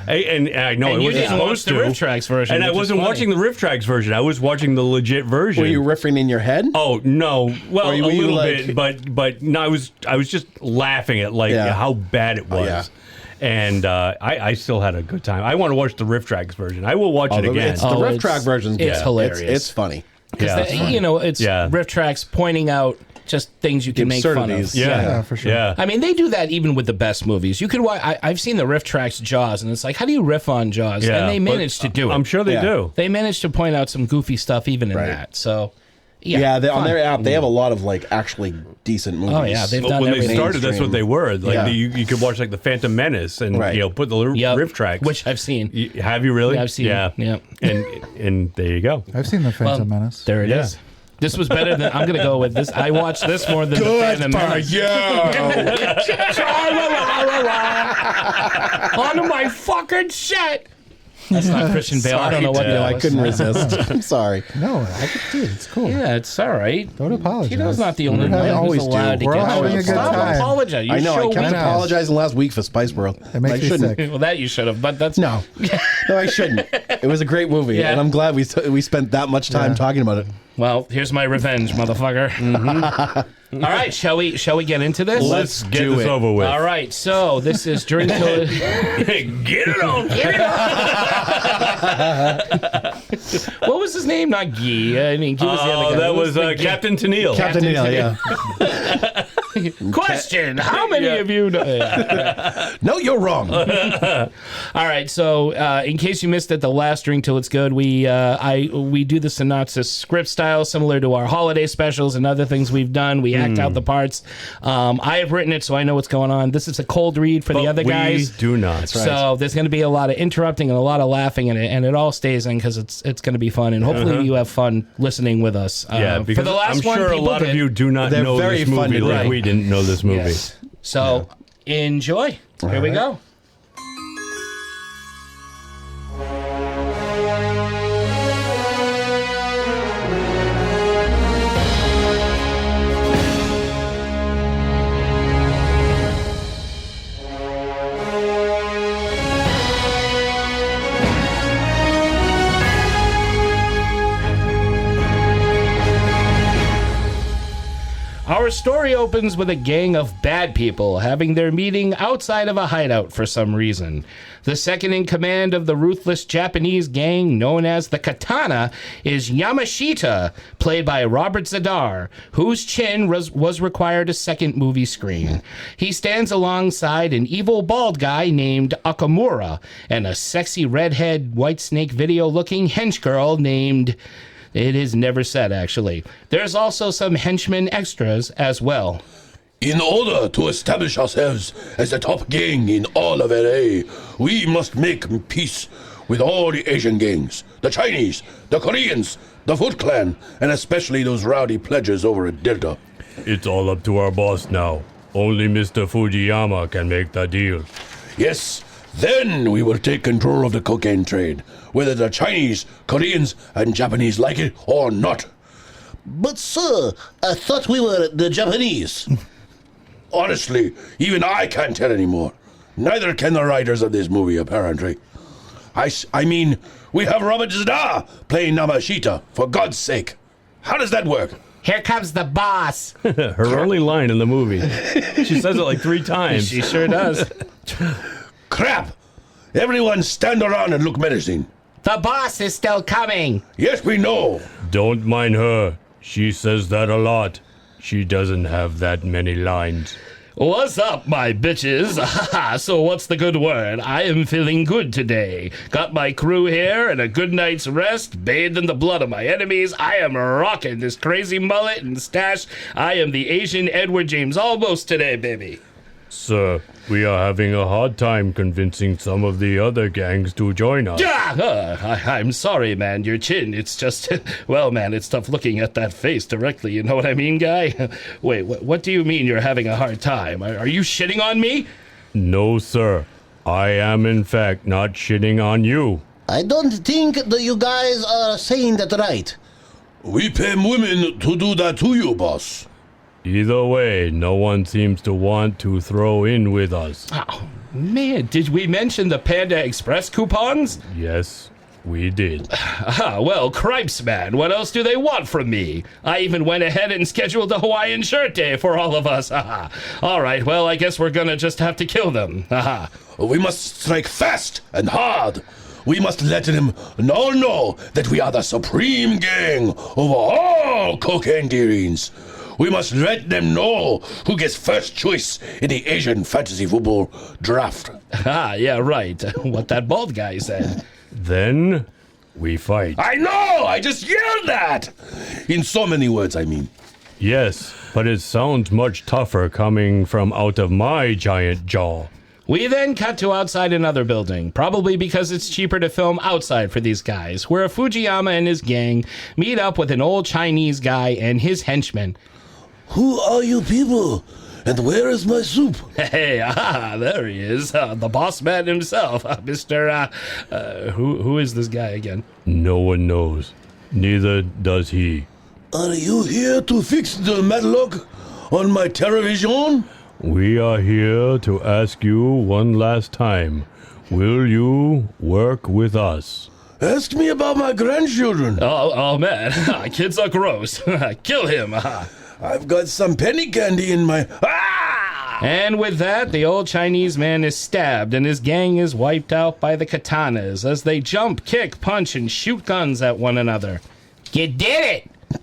And I know And it you wasn't didn't watch supposed the to. Riff Tracks version, And I which is wasn't funny. watching the Riff Tracks version. I was watching the legit version. Were you riffing in your head? Oh no! Well, Or a were you little like- bit, but no, I was just laughing at like Yeah. how bad it was, yeah. and I still had a good time. I want to watch the Riff Tracks version. I will watch it again. The Riff Track version's good. It's hilarious. It's funny. Because it's Riff Tracks pointing out just things you can make fun of. absurdities. Yeah, for sure. Yeah. I mean, they do that even with the best movies. You could watch. I've seen the Riff Tracks Jaws, and it's like, how do you riff on Jaws? Yeah, And they but managed to do it. I'm sure they do. They managed to point out some goofy stuff even in that. So, on fun. their app, they have a lot of like actually decent movies. Oh, yeah, they've But done when they everything. started, that's what they were. Like Yeah. you could watch like the Phantom Menace and Right. put the Yep, Riff Tracks, which I've seen. Have you really? Yeah, I've seen it. Yeah, Yep. and there you go. I've seen the Phantom Menace. There it is. This was better than. I'm gonna go with this. I watched this more than the Phantom Menace. Onto my fucking shit. That's not Christian Bale. I don't know what that I was. couldn't resist. I'm sorry. No, I could do it. It's cool. Yeah, it's all right. Don't apologize. Tito's not the only I one always who's do. allowed to We're get all having a good Stop time. apologize. You I know. show I kept weakness. apologizing last week for Spice World. It makes I me shouldn't. sick. Well, that you should have, but that's No, I shouldn't. It was a great movie, Yeah. and I'm glad we spent that much time talking about it. Well, here's my revenge, motherfucker. All right, shall we get into this? Let's get this over with. All right, so this is during till Get it on. what was his name? Not Guy. I mean, Guy was the other guy. That Who was the Captain Tennille. Captain Neal, yeah. Question: how many of you know? No, you're wrong. All right, so in case you missed it, the last Drink Till It's Good, we do the synopsis script style, similar to our holiday specials and other things we've done. We act out the parts. I have written it, so I know what's going on. This is a cold read for the other guys. We do not. So there's going to be a lot of interrupting and a lot of laughing in it, and it all stays in because it's going to be fun, and hopefully you have fun listening with us. Yeah, because for the last I'm sure one, a people lot did. of you do not They're know very this fun movie to like do. we didn't know this movie. Yes. So enjoy. Here we go. Our Our story opens with a gang of bad people having their meeting outside of a hideout for some reason. The second in command of the ruthless Japanese gang known as the Katana is Yamashita, played by Robert Zadar, whose chin was required a second movie screen. He stands alongside an evil bald guy named Akamura and a sexy redhead white snake video-looking hench girl named... It is never said, actually. There's also some henchmen extras as well. In order to establish ourselves as the top gang in all of LA, we must make peace with all the Asian gangs, the Chinese, the Koreans, the Foot Clan, and especially those rowdy pledges over at Delta. It's all up to our boss now. Only Mr. Fujiyama can make the deal. Yes, then we will take control of the cocaine trade, whether the Chinese, Koreans, and Japanese like it or not. But sir, I thought we were the Japanese. Honestly, even I can't tell anymore. Neither can the writers of this movie, apparently. I mean, we have Robert Zadar playing Yamashita, for God's sake. How does that work? Here comes the boss. Her only line in the movie. She says it like 3 times. She sure does. Crap! Everyone stand around and look menacing. The boss is still coming. Yes, we know. Don't mind her. She says that a lot. She doesn't have that many lines. What's up, my bitches? So what's the good word? I am feeling good today. Got my crew here and a good night's rest, bathed in the blood of my enemies. I am rocking this crazy mullet and stash. I am the Asian Edward James Olmos today, baby. Sir, we are having a hard time convincing some of the other gangs to join us. I'm sorry, man. Your chin, it's just... Well, man, it's tough looking at that face directly. You know what I mean, guy? Wait, what do you mean you're having a hard time? Are you shitting on me? No, sir. I am, in fact, not shitting on you. I don't think that you guys are saying that right. We pay women to do that to you, boss. Either way, no one seems to want to throw in with us. Oh, man, did we mention the Panda Express coupons? Yes, we did. Well, cripes, man, what else do they want from me? I even went ahead and scheduled a Hawaiian shirt day for all of us. All right, well, I guess we're gonna just have to kill them. We must strike fast and hard. We must let them all know that we are the supreme gang over all cocaine dealings. We must let them know who gets first choice in the Asian fantasy football draft. Yeah, right. What that bald guy said. Then we fight. I know! I just yelled that! In so many words, I mean. Yes, but it sounds much tougher coming from out of my giant jaw. We then cut to outside another building, probably because it's cheaper to film outside for these guys, where Fujiyama and his gang meet up with an old Chinese guy and his henchmen. Who are you people? And where is my soup? Hey, there he is, the boss man himself, Mr. Who is this guy again? No one knows. Neither does he. Are you here to fix the matlock on my television? We are here to ask you one last time. Will you work with us? Ask me about my grandchildren. Oh man, kids are gross. Kill him. I've got some penny candy in my... And with that, the old Chinese man is stabbed and his gang is wiped out by the katanas as they jump, kick, punch, and shoot guns at one another. You did it!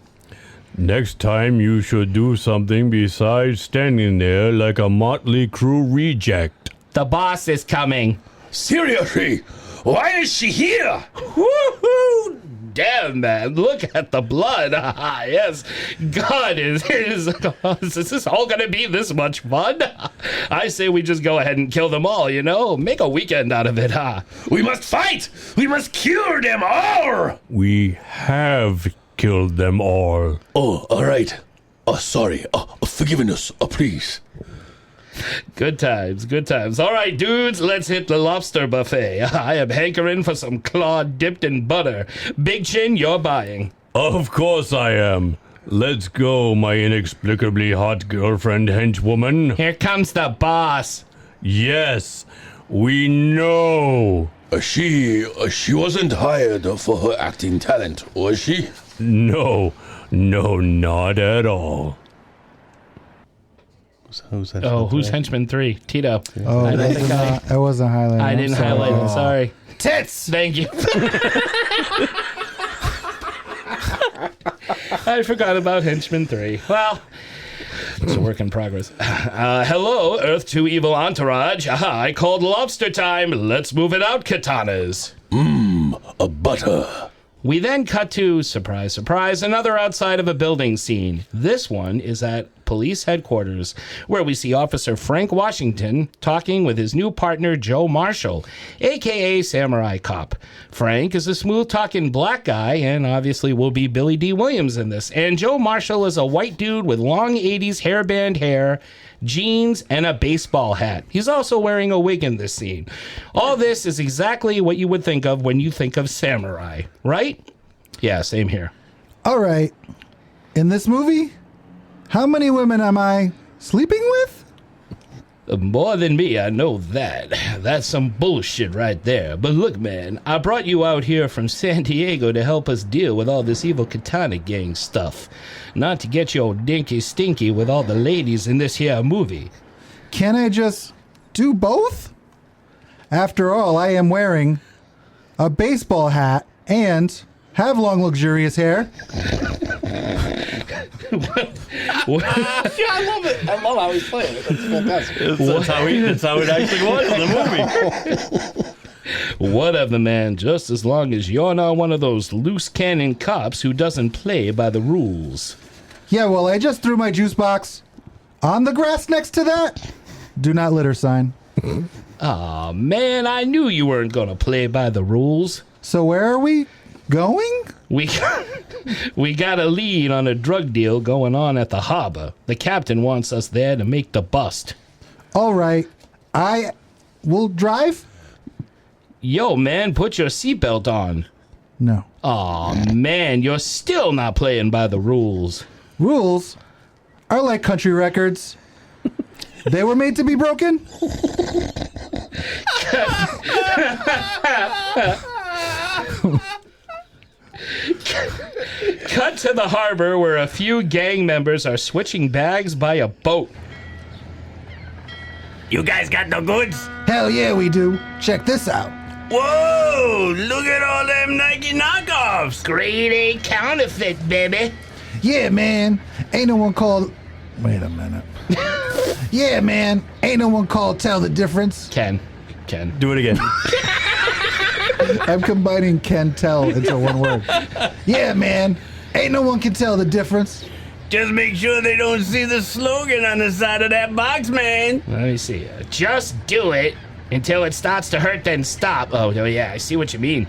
Next time you should do something besides standing there like a Motley Crue reject. The boss is coming. Seriously? Why is she here? Woohoo! Damn, man, look at the blood. Yes, God, is this all gonna be this much fun? I say we just go ahead and kill them all, you know? Make a weekend out of it, We must fight! We must cure them all! We have killed them all. Oh, all right. Sorry. Forgiveness, please. Good times, good times. All right, dudes, let's hit the lobster buffet. I am hankering for some claw dipped in butter. Big Chin, you're buying. Of course I am. Let's go, my inexplicably hot girlfriend henchwoman. Here comes the boss. Yes, we know. She wasn't hired for her acting talent, was she? No, not at all. Who's Henchman Oh, who's 3? Henchman 3? Tito. Oh, I don't think it wasn't highlighted. I didn't highlight it. Sorry. Tits! Thank you. I forgot about Henchman 3. Well, it's a work in progress. Hello, Earth 2 evil entourage. Aha, I called lobster time. Let's move it out, katanas. A butter. We then cut to, surprise, surprise, another outside of a building scene. This one is at police headquarters, where we see Officer Frank Washington talking with his new partner, Joe Marshall, a.k.a. Samurai Cop. Frank is a smooth-talking black guy, and obviously will be Billy D. Williams in this. And Joe Marshall is a white dude with long 80s hairband hair, jeans, and a baseball hat. He's also wearing a wig in this scene. All this is exactly what you would think of when you think of samurai, right? Yeah, same here. All right. In this movie, how many women am I sleeping with? More than me, I know that. That's some bullshit right there. But look, man, I brought you out here from San Diego to help us deal with all this evil Katana gang stuff. Not to get your dinky stinky with all the ladies in this here movie. Can I just do both? After all, I am wearing a baseball hat and have long, luxurious hair. I love it. I love how he's playing it. That's fantastic. That's how it actually was in the movie. Whatever, man. Just as long as you're not one of those loose cannon cops who doesn't play by the rules. Yeah, well, I just threw my juice box on the grass next to that. Do not litter sign. Aw, man, I knew you weren't gonna play by the rules. So where are we going? We got a lead on a drug deal going on at the harbor. The captain wants us there to make the bust. All right. I will drive? Yo, man, put your seatbelt on. No. Aw, man, you're still not playing by the rules. Rules are like country records. They were made to be broken? Cut to the harbor where a few gang members are switching bags by a boat. You guys got the goods? Hell yeah, we do. Check this out. Whoa! Look at all them Nike knockoffs! Grade A counterfeit, baby. Yeah, man. Ain't no one called... Wait a minute. Yeah, man. Ain't no one called Tell the Difference. Ken. Do it again. I'm combining can tell into one word. Yeah, man. Ain't no one can tell the difference. Just make sure they don't see the slogan on the side of that box, man. Let me see. Just do it until it starts to hurt, then stop. Oh, yeah, I see what you mean.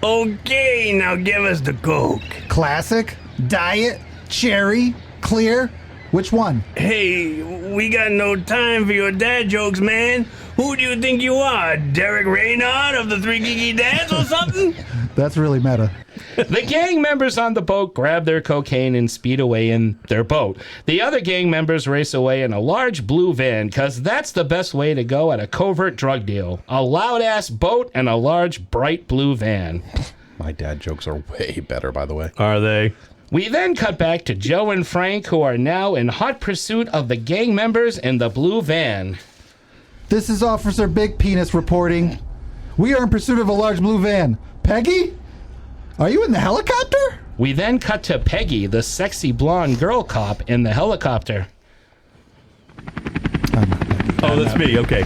Okay, now give us the Coke. Classic, diet, cherry, clear. Which one? Hey, we got no time for your dad jokes, man. Who do you think you are, Derek Raynard of the Three Geeky Dads or something? That's really meta. The gang members on the boat grab their cocaine and speed away in their boat. The other gang members race away in a large blue van, because that's the best way to go at a covert drug deal. A loud-ass boat and a large, bright blue van. My dad jokes are way better, by the way. Are they? We then cut back to Joe and Frank, who are now in hot pursuit of the gang members in the blue van. This is Officer Big Penis reporting. We are in pursuit of a large blue van. Peggy? Are you in the helicopter? We then cut to Peggy, the sexy blonde girl cop, in the helicopter. Oh, that's me. Okay.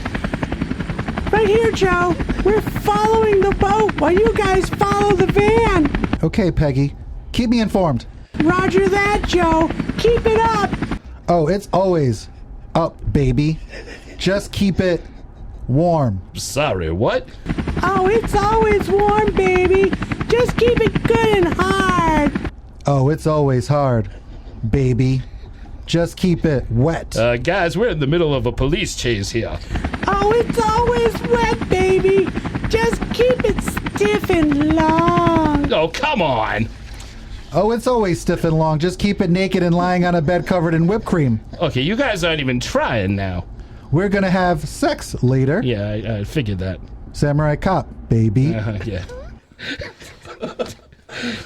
Right here, Joe. We're following the boat while you guys follow the van. Okay, Peggy. Keep me informed. Roger that, Joe. Keep it up. Oh, it's always up, baby. Just keep it warm. Sorry, what? Oh, it's always warm, baby. Just keep it good and hard. Oh, it's always hard, baby. Just keep it wet. Guys, we're in the middle of a police chase here. Oh, it's always wet, baby. Just keep it stiff and long. Oh, come on. Oh, it's always stiff and long. Just keep it naked and lying on a bed covered in whipped cream. Okay, you guys aren't even trying now. We're gonna have sex later. Yeah, I figured that. Samurai Cop, baby. Yeah.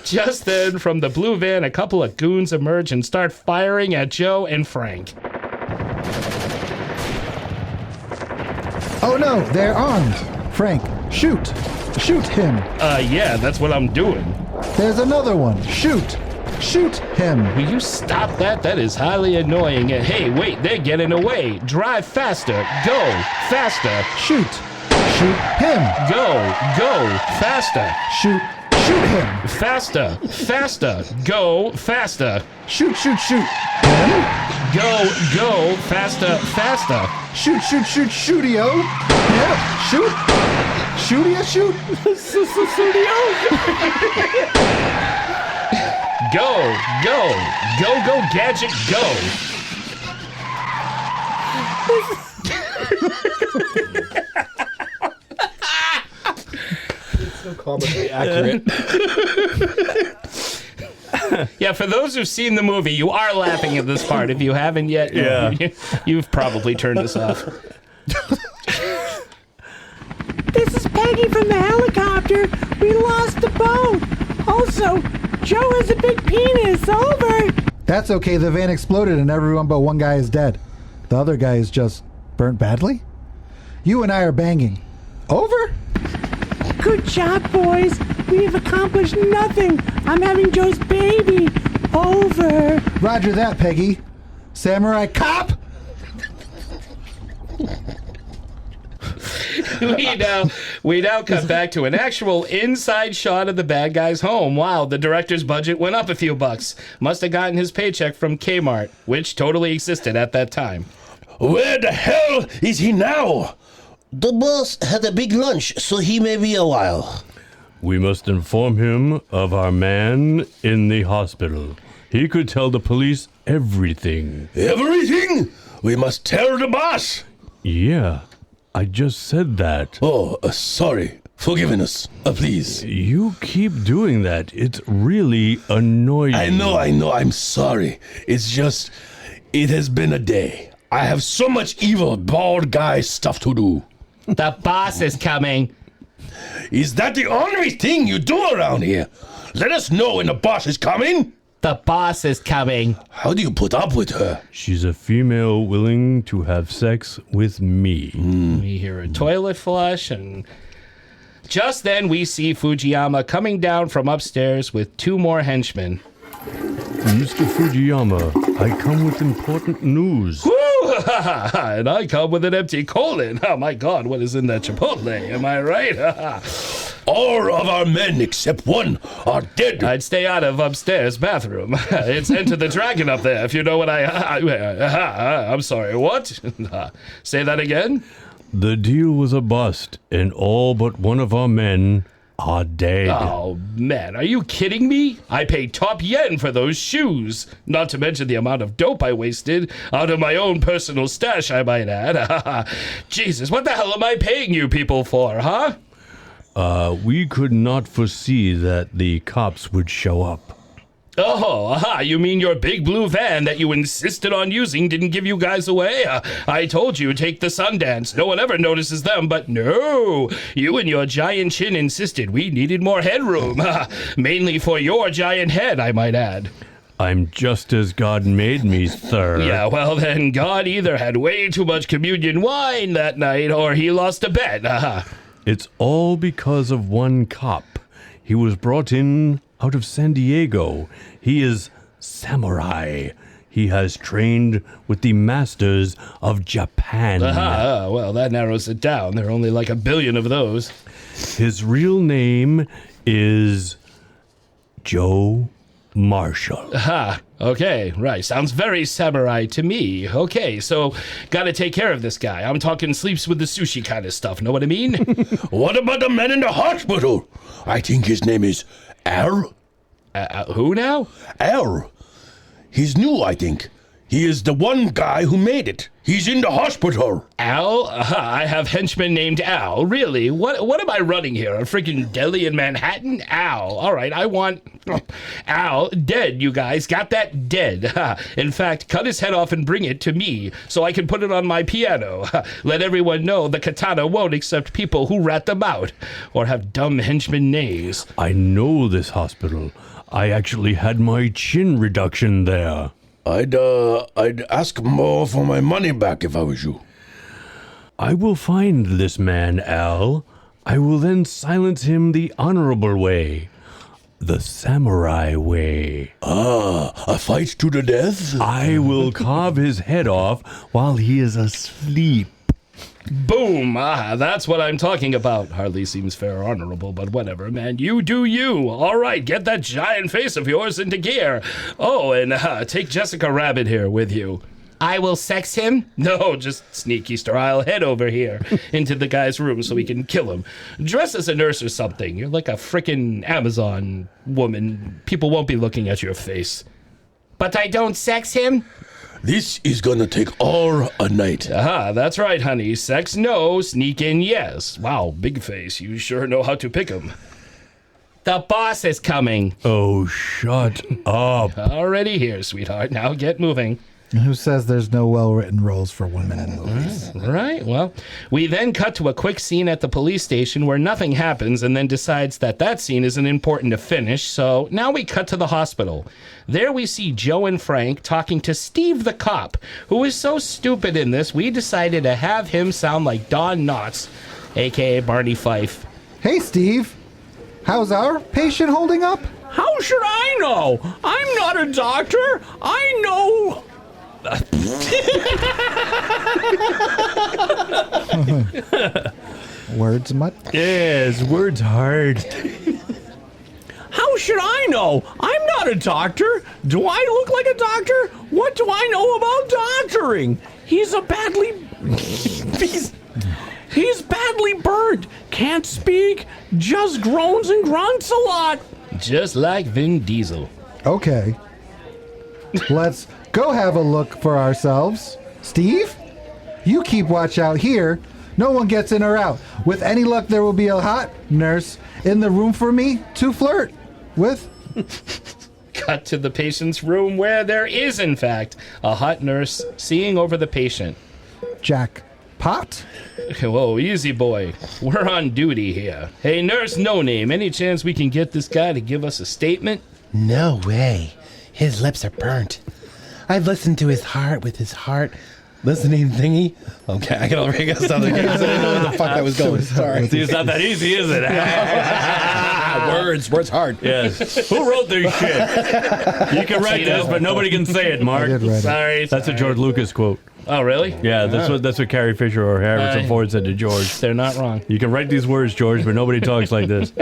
Just then, from the blue van, a couple of goons emerge and start firing at Joe and Frank. Oh no, they're armed. Frank, shoot. Shoot him. Yeah, that's what I'm doing. There's another one. Shoot. Shoot him. Will you stop that? That is highly annoying. And hey, wait, they're getting away. Drive faster. Go. Faster. Shoot. Shoot him. Go. Faster. Shoot him. Faster. Faster. Go. Faster. Shoot him. Go. Faster. Shoot, shootio. Yeah. Shoot. Shootia, shoot. Studio. Go, gadget, go. It's so comically accurate. Yeah, for those who've seen the movie, you are laughing at this part. If you haven't yet, you've probably turned us off. This is Peggy from the helicopter. We lost the boat. Also, Joe has a big penis. Over. That's okay. The van exploded and everyone but one guy is dead. The other guy is just burnt badly. You and I are banging. Over? Good job, boys. We've accomplished nothing. I'm having Joe's baby. Over. Roger that, Peggy. Samurai cop! We now cut back to an actual inside shot of the bad guy's home. Wow, the director's budget went up a few bucks. Must have gotten his paycheck from Kmart, which totally existed at that time. Where the hell is he now? The boss had a big lunch, so he may be a while. We must inform him of our man in the hospital. He could tell the police everything. Everything? We must tell the boss. Yeah, I just said that. Oh, sorry. Forgive us, please. You keep doing that. It's really annoying. I know. I'm sorry. It's just, it has been a day. I have so much evil, bald guy stuff to do. The boss is coming. Is that the only thing you do around here? Let us know when the boss is coming. The boss is coming. How do you put up with her? She's a female willing to have sex with me. We hear a toilet flush, and just then we see Fujiyama coming down from upstairs with two more henchmen. Mr. Fujiyama, I come with important news. Woo! And I come with an empty colon. Oh my God, what is in that Chipotle? Am I right? All of our men except one are dead. I'd stay out of upstairs bathroom. It's Enter the Dragon up there, if you know what I'm sorry, what? Say that again? The deal was a bust, and all but one of our men are dead. Oh, man, are you kidding me? I paid top yen for those shoes. Not to mention the amount of dope I wasted out of my own personal stash, I might add. Jesus, what the hell am I paying you people for, huh? We could not foresee that the cops would show up. Oh, aha, you mean your big blue van that you insisted on using didn't give you guys away? I told you, take the Sundance. No one ever notices them, but no. You and your giant chin insisted we needed more headroom. Mainly for your giant head, I might add. I'm just as God made me, sir. Yeah, well then, God either had way too much communion wine that night, or he lost a bet. It's all because of one cop. He was brought in out of San Diego. He is samurai. He has trained with the masters of Japan. Well, that narrows it down. There are only like 1 billion of those. His real name is Joe Marshall. Okay, right. Sounds very samurai to me. Okay, so gotta take care of this guy. I'm talking sleeps with the sushi kind of stuff, know what I mean? What about the man in the hospital? I think his name is Al. Who now? Al. He's new, I think. He is the one guy who made it. He's in the hospital. Al? I have henchman named Al. Really? What am I running here? A freaking deli in Manhattan? Al. All right, I want Al dead, you guys. Got that? Dead. In fact, cut his head off and bring it to me so I can put it on my piano. Let everyone know the katana won't accept people who rat them out or have dumb henchman names. I know this hospital. I actually had my chin reduction there. I'd ask more for my money back if I was you. I will find this man, Al. I will then silence him the honorable way. The samurai way. Ah, a fight to the death? I will carve his head off while he is asleep. Boom! Ah, that's what I'm talking about. Hardly seems fair or honorable, but whatever, man. You do you. All right, get that giant face of yours into gear. Oh, and take Jessica Rabbit here with you. I will sex him? No, just sneak Easter Isle head over here into the guy's room so we can kill him. Dress as a nurse or something. You're like a frickin' Amazon woman. People won't be looking at your face. But I don't sex him? This is gonna take all a night. Aha, that's right, honey. Sex no, sneak in yes. Wow, big face. You sure know how to pick 'em. The boss is coming. Oh, shut up. Already here, sweetheart. Now get moving. Who says there's no well-written roles for women in movies? Right. Well, we then cut to a quick scene at the police station where nothing happens and then decides that scene isn't important to finish. So now we cut to the hospital. There we see Joe and Frank talking to Steve the cop, who is so stupid in this, we decided to have him sound like Don Knotts, a.k.a. Barney Fife. Hey, Steve. How's our patient holding up? How should I know? I'm not a doctor. I know... Words much? Yes, words hard. How should I know? I'm not a doctor. Do I look like a doctor? What do I know about doctoring? He's badly burned. Can't speak. Just groans and grunts a lot. Just like Vin Diesel. Okay. Let's go have a look for ourselves. Steve, you keep watch out here. No one gets in or out. With any luck, there will be a hot nurse in the room for me to flirt with. Cut to the patient's room where there is, in fact, a hot nurse seeing over the patient. Jack Pot? Whoa, easy boy. We're on duty here. Hey, Nurse No Name, any chance we can get this guy to give us a statement? No way. His lips are burnt. I've listened to his heart with his heart listening thingy. Okay, I can already get something. I didn't know where the fuck I was going. Sorry. See, it's not that easy, is it? Words hard. Yes. Who wrote this shit? You can write this, but nobody can say it, Mark. I did write it. Sorry. That's a George Lucas quote. Oh, really? Yeah, that's what Carrie Fisher or Harrison Ford said to George. They're not wrong. You can write these words, George, but nobody talks like this.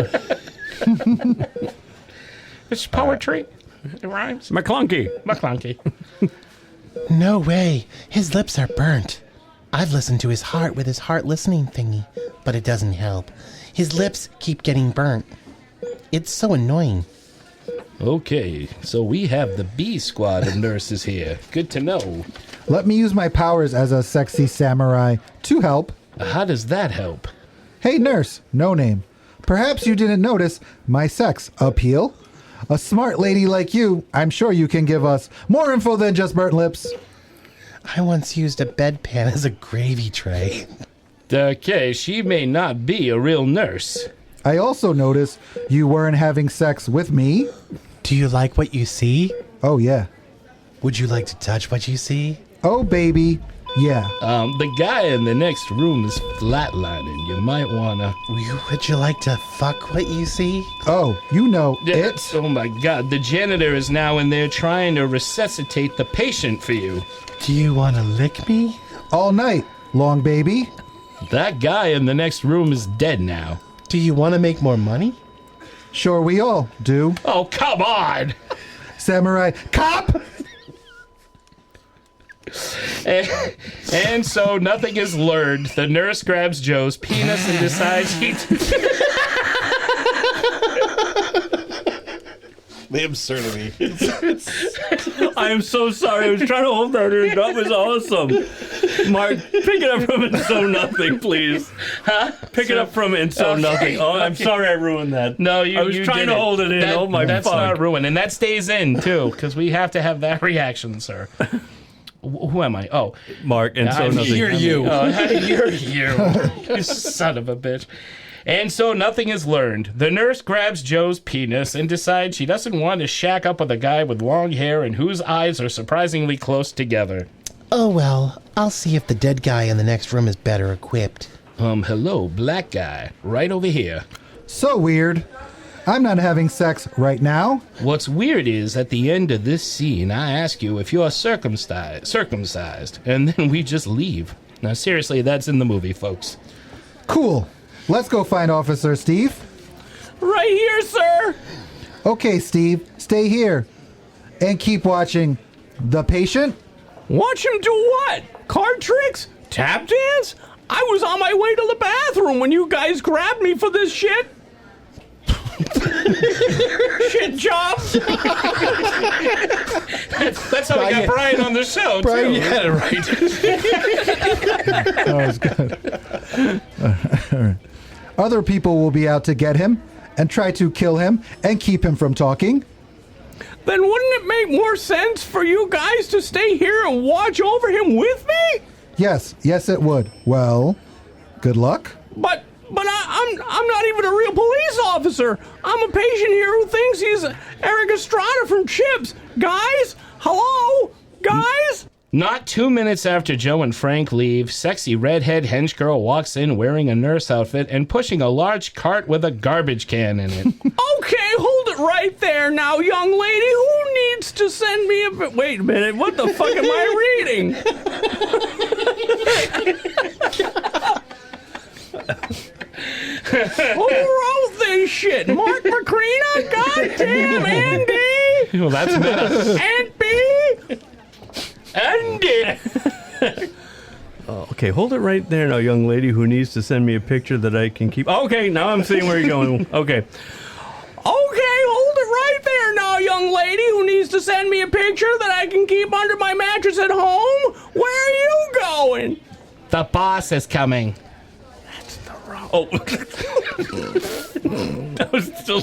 It's poetry. It rhymes. McClunky. No way. His lips are burnt. I've listened to his heart with his heart listening thingy, but it doesn't help. His lips keep getting burnt. It's so annoying. Okay, so we have the B squad of nurses here. Good to know. Let me use my powers as a sexy samurai to help. How does that help? Hey, Nurse No Name. Perhaps you didn't notice my sex appeal? A smart lady like you, I'm sure you can give us more info than just burnt lips. I once used a bedpan as a gravy tray. Okay, she may not be a real nurse. I also noticed you weren't having sex with me. Do you like what you see? Oh, yeah. Would you like to touch what you see? Oh, baby. Yeah. The guy in the next room is flatlining. You might wanna... Would you like to fuck what you see? Oh, you know it. Oh my god, the janitor is now in there trying to resuscitate the patient for you. Do you want to lick me? All night, long baby. That guy in the next room is dead now. Do you want to make more money? Sure we all do. Oh, come on! Samurai cop! And so nothing is learned. The nurse grabs Joe's penis and decides he... The absurdity. I am so sorry. I was trying to hold that in. That was awesome. Mark, pick it up from And So Nothing, please. Huh? Pick it up from And So Nothing. Oh, I'm sorry I ruined that. No, I was trying to hold it in. That's fuck. not ruined. And that stays in, too, because we have to have that reaction, sir. Who am I? Oh. Mark, And So Nothing. You're you. You're you. You son of a bitch. And so nothing is learned. The nurse grabs Joe's penis and decides she doesn't want to shack up with a guy with long hair and whose eyes are surprisingly close together. Oh, well, I'll see if the dead guy in the next room is better equipped. Hello, black guy. Right over here. So weird. I'm not having sex right now. What's weird is, at the end of this scene, I ask you if you're circumcised, and then we just leave. Now, seriously, that's in the movie, folks. Cool. Let's go find Officer Steve. Right here, sir. Okay, Steve, stay here. And keep watching The Patient. Watch him do what? Card tricks? Tap dance? I was on my way to the bathroom when you guys grabbed me for this shit. Shit job. That's how we got Brian on the show, Brian, too. you had it right. That was good. All right. Other people will be out to get him and try to kill him and keep him from talking. Then wouldn't it make more sense for you guys to stay here and watch over him with me? Yes, it would. Well, good luck. But I'm not even a real police officer. I'm a patient here who thinks he's Eric Estrada from Chips. Guys, hello? Guys? Not 2 minutes after Joe and Frank leave, sexy redhead hench girl walks in wearing a nurse outfit and pushing a large cart with a garbage can in it. Okay, hold it right there now, young lady. Who needs to send me a... Wait a minute, what the fuck am I reading? Who wrote this shit? Mark Macrina? Goddamn, Andy! Well, that's meta. Andy! Okay, hold it right there now, young lady who needs to send me a picture that I can keep. Okay, now I'm seeing where you're going. Okay. Okay, hold it right there now, young lady who needs to send me a picture that I can keep under my mattress at home. Where are you going? The boss is coming. Oh. That was still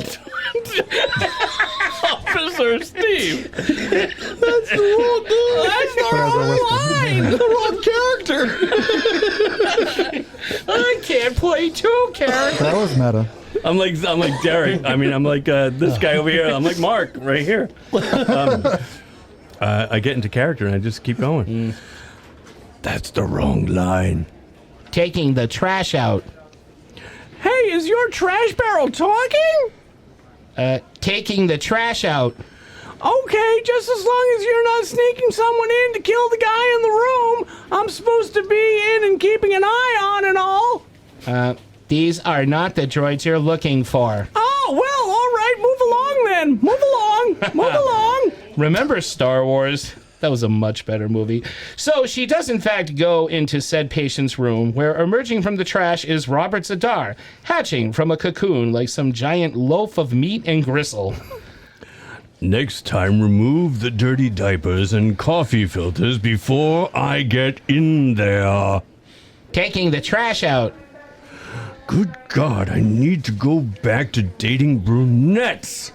Officer Steve. That's the wrong dude. That's the wrong line. The wrong character. I can't play two characters. That was meta. I'm like Derek. I mean, I'm like this guy over here. I'm like Mark right here. I get into character and I just keep going. That's the wrong line. Taking the trash out. Hey, is your trash barrel talking? Taking the trash out. Okay, just as long as you're not sneaking someone in to kill the guy in the room I'm supposed to be in and keeping an eye on and all. These are not the droids you're looking for. Oh, well, all right, move along then. Move along. Remember Star Wars? That was a much better movie. So she does, in fact, go into said patient's room, where emerging from the trash is Robert Zadar, hatching from a cocoon like some giant loaf of meat and gristle. Next time, remove the dirty diapers and coffee filters before I get in there. Taking the trash out. Good God, I need to go back to dating brunettes.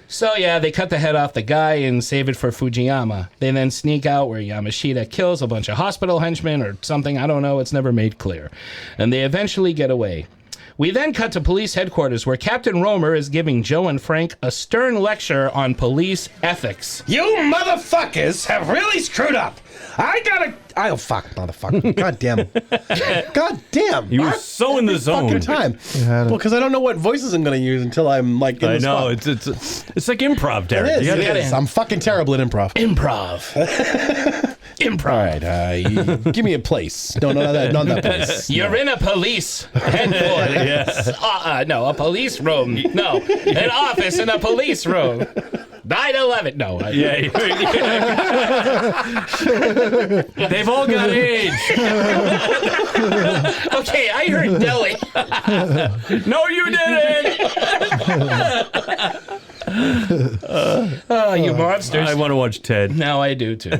So yeah, they cut the head off the guy and save it for Fujiyama. They then sneak out where Yamashita kills a bunch of hospital henchmen or something, I don't know, it's never made clear. And they eventually get away. We then cut to police headquarters where Captain Romer is giving Joe and Frank a stern lecture on police ethics. You motherfuckers have really screwed up. Oh, fuck, motherfucker. God damn. God damn. You were so in the zone. Fucking time. Well, because I don't know what voices I'm going to use until I'm like in I the know, spot. it's like improv, Derek. It is. I'm fucking terrible at improv. Improv. All right, give me a place. No, not that place. You're in a police headquarters. Yes. No, a police room. No, an office in a police room. 9/11. No. Yeah. They've all got age. Okay, I heard Delhi. No, you didn't. Oh, you monsters. I want to watch Ted. Now I do, too.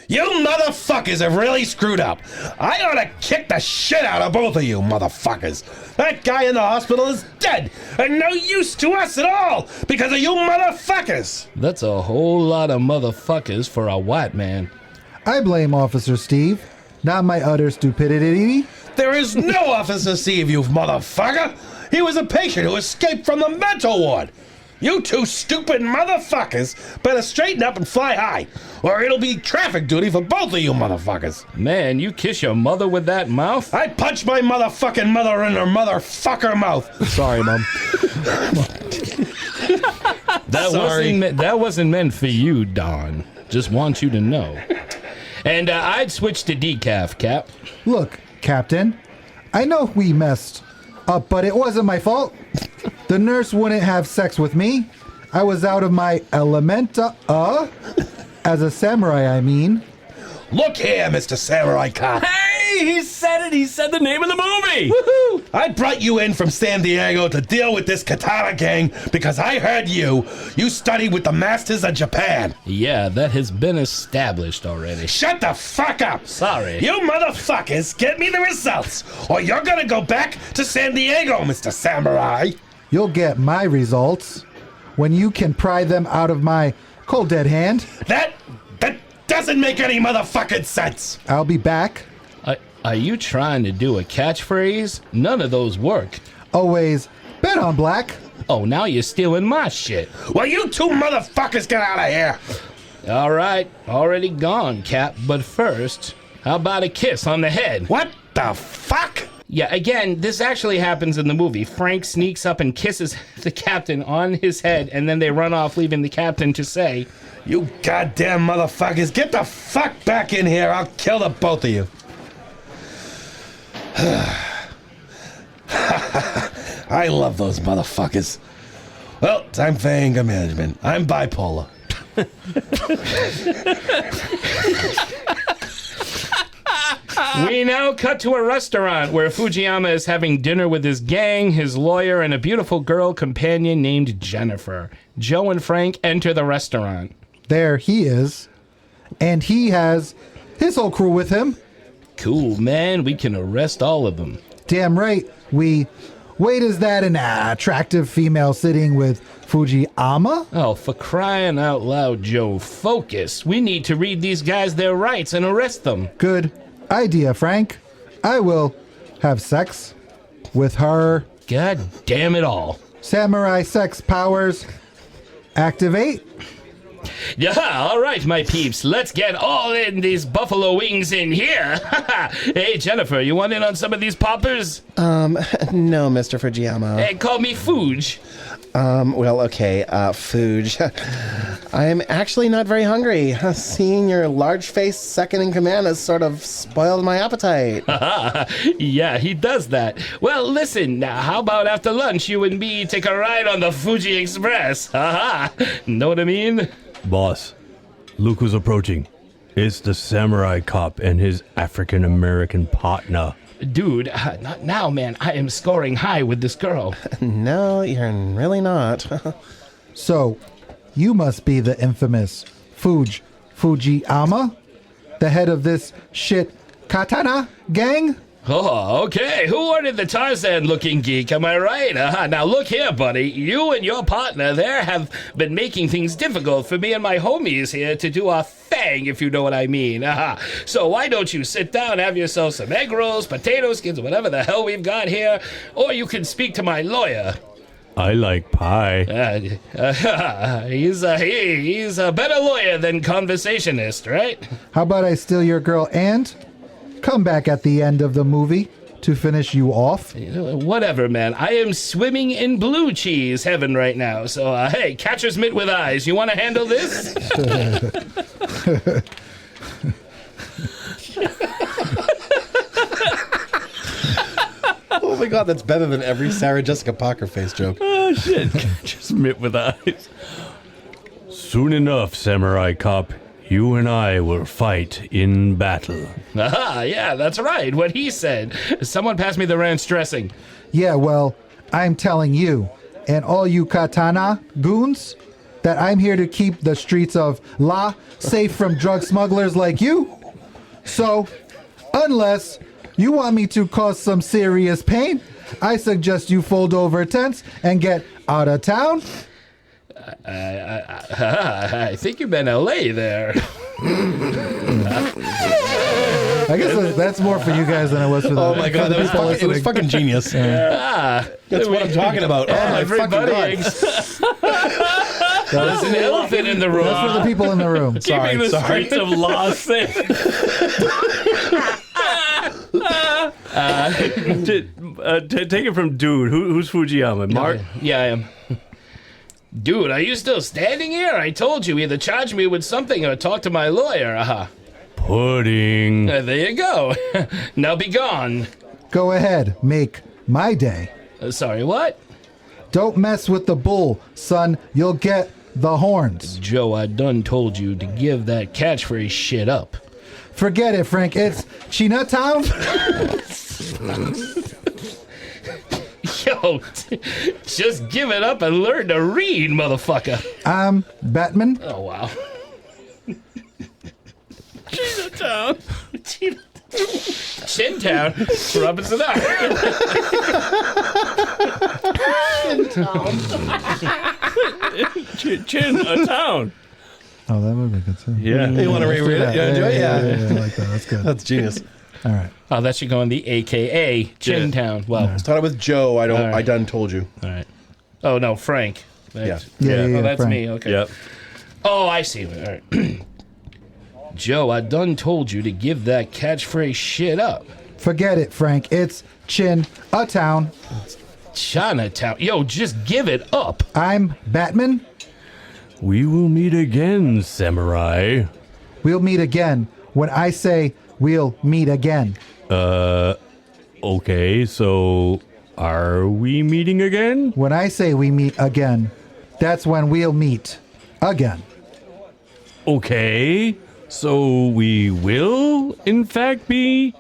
You motherfuckers have really screwed up. I ought to kick the shit out of both of you motherfuckers. That guy in the hospital is dead and no use to us at all because of you motherfuckers. That's a whole lot of motherfuckers for a white man. I blame Officer Steve, not my utter stupidity. There is no Officer Steve, you motherfucker. He was a patient who escaped from the mental ward. You two stupid motherfuckers better straighten up and fly high, or it'll be traffic duty for both of you motherfuckers. Man, you kiss your mother with that mouth? I punch my motherfucking mother in her motherfucker mouth. Sorry, Mom. That wasn't meant for you, Don. Just want you to know. And I'd switch to decaf, Cap. Look, Captain, I know we messed up, but it wasn't my fault. The nurse wouldn't have sex with me. I was out of my element, as a samurai, I mean. Look here, Mr. Samurai Cop. Hey, he said it. He said the name of the movie. Woohoo! I brought you in from San Diego to deal with this Katana gang because I heard you studied with the masters of Japan. Yeah, that has been established already. Shut the fuck up. Sorry. You motherfuckers get me the results, or you're gonna go back to San Diego, Mr. Samurai. You'll get my results when you can pry them out of my cold dead hand. That doesn't make any motherfucking sense. I'll be back. Are you trying to do a catchphrase? None of those work. Always bet on black. Oh, now you're stealing my shit. Well, you two motherfuckers get out of here. All right, already gone, Cap. But first, how about a kiss on the head? What the fuck? Yeah, again, this actually happens in the movie. Frank sneaks up and kisses the captain on his head, and then they run off, leaving the captain to say, "You goddamn motherfuckers, get the fuck back in here. I'll kill the both of you." I love those motherfuckers. Well, time for anger management. I'm bipolar. We now cut to a restaurant where Fujiyama is having dinner with his gang, his lawyer, and a beautiful girl companion named Jennifer. Joe and Frank enter the restaurant. There he is. And he has his whole crew with him. Cool, man. We can arrest all of them. Damn right. Wait, is that an attractive female sitting with Fujiyama? Oh, for crying out loud, Joe, focus. We need to read these guys their rights and arrest them. Good idea, Frank. I will have sex with her. God damn it all. Samurai sex powers activate. Yeah, all right, my peeps. Let's get all in these buffalo wings in here. Hey, Jennifer, you want in on some of these poppers? No, Mr. Fujiyama. Hey, call me Fuj. Well, okay, Fuj. I'm actually not very hungry. Seeing your large-faced second-in-command has sort of spoiled my appetite. Yeah, he does that. Well, listen, now, how about after lunch you and me take a ride on the Fuji Express? Know what I mean? Boss, look who's approaching. It's the samurai cop and his African-American partner. Dude, not now, man. I am scoring high with this girl. No, you're really not. So, you must be the infamous Fujiyama? The head of this shit katana gang? Oh, okay. Who ordered the Tarzan-looking geek? Am I right? Now look here, buddy. You and your partner there have been making things difficult for me and my homies here to do our thing, if you know what I mean. So why don't you sit down, have yourself some egg rolls, potato skins, whatever the hell we've got here, or you can speak to my lawyer. I like pie. He's a better lawyer than conversationist, right? How about I steal your girl and come back at the end of the movie to finish you off? Whatever, man. I am swimming in blue cheese heaven right now. So, hey, catcher's mitt with eyes. You want to handle this? Oh my god, that's better than every Sarah Jessica Parker face joke. Oh, shit. Catcher's mitt with eyes. Soon enough, samurai cop. You and I will fight in battle. Yeah, that's right. What he said. Someone pass me the ranch dressing. Yeah, well, I'm telling you, and all you katana goons, that I'm here to keep the streets of La safe from drug smugglers like you. So, unless you want me to cause some serious pain, I suggest you fold over tents and get out of town. I think you meant L.A. there. I guess that's more for you guys than it was for the. Oh my god, for the people it was listening. fucking genius. That's what I'm talking about. Oh my fucking Everybody. god. There's an elephant in the room. That's for the people in the room. Keeping the sorry. streets of Lost safe. Take it from dude. Who's Fujiyama? Mark? Yeah, I am. Dude, are you still standing here? I told you, either charge me with something or talk to my lawyer. Pudding. There you go. Now be gone. Go ahead, make my day. Sorry, what? Don't mess with the bull, son. You'll get the horns. Joe, I done told you to give that catchphrase shit up. Forget it, Frank. It's Chinatown. Yo, just give it up and learn to read, motherfucker. I'm Batman. Oh, wow. Chinatown. Chintown. Robinson Chinatown. Oh, that would be good too. Yeah. You want to reread it? You enjoy it? Yeah, I like that. That's good. That's genius. All right. Oh, that should go in the AKA Chintown. Well, Started with Joe. right. I done told you. all right. Oh, no, Frank. That's, Yeah, Oh, that's Frank. me. Okay. Yep. Oh, I see. All right. Joe, I done told you to give that catchphrase shit up. Forget it, Frank. It's Chin-a-town. Chinatown. Yo, just give it up. I'm Batman. We will meet again, samurai. We'll meet again when I say we'll meet again. Okay, so are we meeting again? When I say we meet again, that's when we'll meet again. Okay, so we will, in fact, be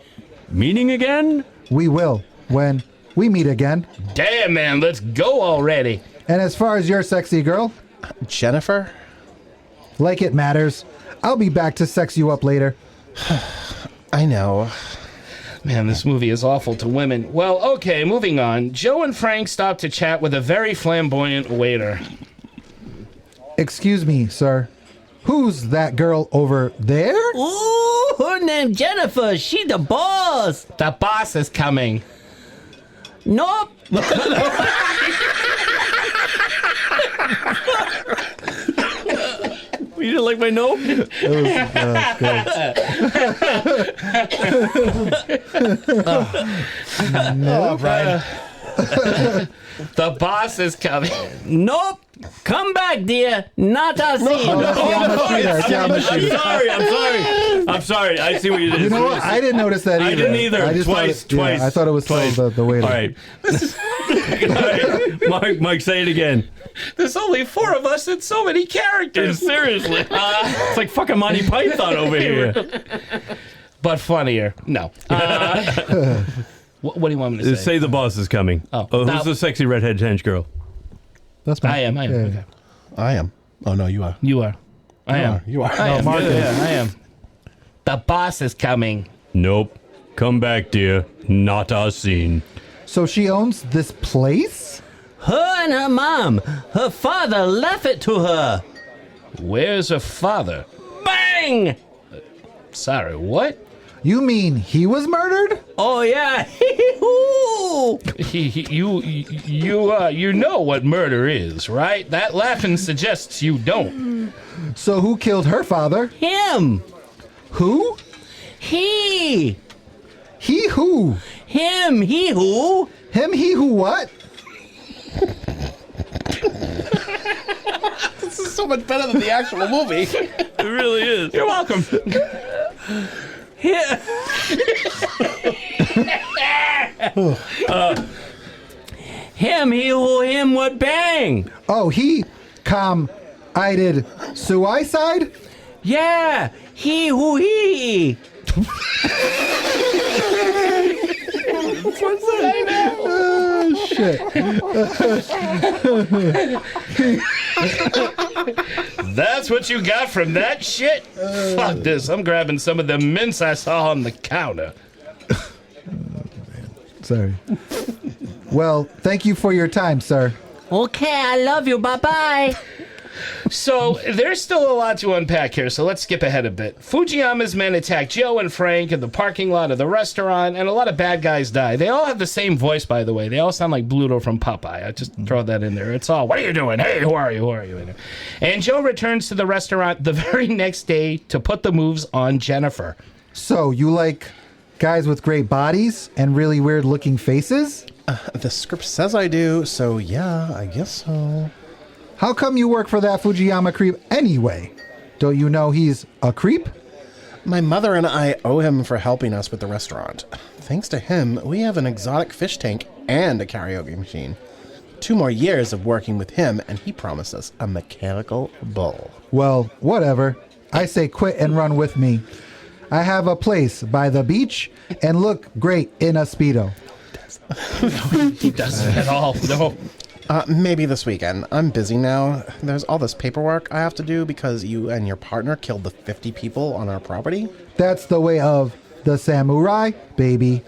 meeting again? We will when we meet again. Damn, man, let's go already. And as far as your sexy girl, Jennifer? like it matters. I'll be back to sex you up later. I know. Man, this movie is awful to women. Well, okay, moving on. Joe and Frank stop to chat with a very flamboyant waiter. Excuse me, sir. Who's that girl over there? Ooh, her name Jennifer. She the boss. The boss is coming. Nope. You didn't like my nope? Oh, Brian. The boss is coming. Nope. Come back, dear. Not us. I'm sorry. I see what you did. You know what? I didn't notice that either. I didn't either. I just Twice. I thought it was still the waiter. All right. All right. Mike, say it again. There's only 4 of us and so many characters. Seriously. It's like fucking Monty Python over here. But funnier. No. What do you want me to say? Say the boss is coming. Oh, who's the sexy redhead hench girl? That's fine. I am. Yeah. Okay. I am. Oh, no, you are. You are. I am. You are. I am. Mark is. Yeah, I am. The boss is coming. Nope. Come back, dear. Not our scene. So she owns this place? Her and her mom. Her father left it to her. Where's her father? Bang! Sorry, what? You mean he was murdered? Oh, yeah. You know what murder is, right? That laughing suggests you don't. So who killed her father? Him. Who? He. He who? Him. He who? Him, he who what? This is so much better than the actual movie. It really is. You're welcome. Him, he who, him would bang. Oh, he I-did suicide? Yeah, he who he. Oh, shit. That's what you got from that shit? Fuck this. I'm grabbing some of the mints I saw on the counter. Sorry. Well, thank you for your time, sir. Okay, I love you. Bye-bye. So there's still a lot to unpack here, so let's skip ahead a bit. Fujiyama's men attack Joe and Frank in the parking lot of the restaurant, and a lot of bad guys die. They all have the same voice, by the way. They all sound like Bluto from Popeye. I just throw that in there. It's all, what are you doing? Hey, who are you? Who are you? And Joe returns to the restaurant the very next day to put the moves on Jennifer. So, you like guys with great bodies and really weird-looking faces? The script says I do, so yeah, I guess so. How come you work for that Fujiyama creep anyway? Don't you know he's a creep? My mother and I owe him for helping us with the restaurant. Thanks to him, we have an exotic fish tank and a karaoke machine. 2 more years of working with him, and he promised us a mechanical bull. Well, whatever. I say quit and run with me. I have a place by the beach and look great in a Speedo. He doesn't at all, no. Maybe this weekend. I'm busy now. There's all this paperwork I have to do because you and your partner killed the 50 people on our property. That's the way of the samurai, baby.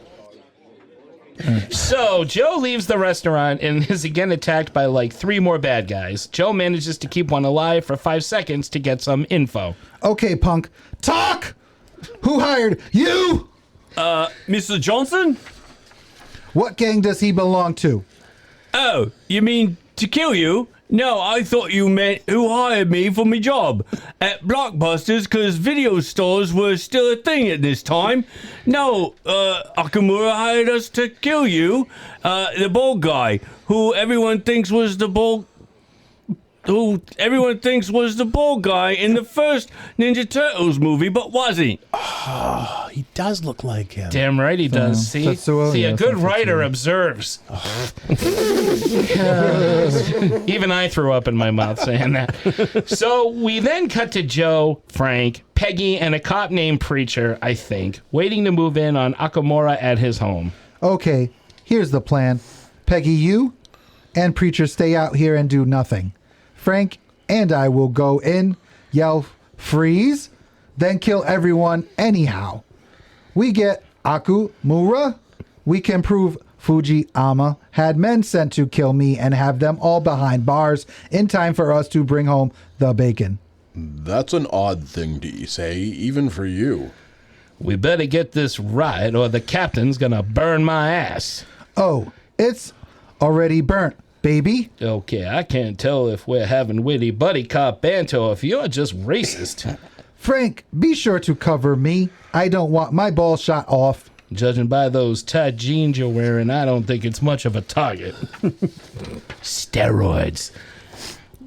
So, Joe leaves the restaurant and is again attacked by like 3 more bad guys. Joe manages to keep one alive for 5 seconds to get some info. Okay, punk. Talk! Who hired you? Mr. Johnson? What gang does he belong to? Oh, you mean to kill you? No, I thought you meant who hired me for my job at Blockbusters, because video stores were still a thing at this time. No, Okamura hired us to kill you, the bald guy, who everyone thinks was the bald guy in the first Ninja Turtles movie, but wasn't. Oh, he does look like him. Damn right he does. See, a good writer observes. Even I threw up in my mouth saying that. So we then cut to Joe, Frank, Peggy, and a cop named Preacher, I think, waiting to move in on Okamura at his home. Okay, here's the plan. Peggy, you and Preacher stay out here and do nothing. Frank and I will go in, yell, freeze, then kill everyone anyhow. We get Okamura. We can prove Fujiyama had men sent to kill me and have them all behind bars in time for us to bring home the bacon. That's an odd thing to say, even for you. We better get this right or the captain's gonna burn my ass. Oh, it's already burnt, baby. Okay, I can't tell if we're having witty buddy cop banter or if you're just racist. Frank, be sure to cover me. I don't want my ball shot off. Judging by those tight jeans you're wearing, I don't think it's much of a target. Steroids.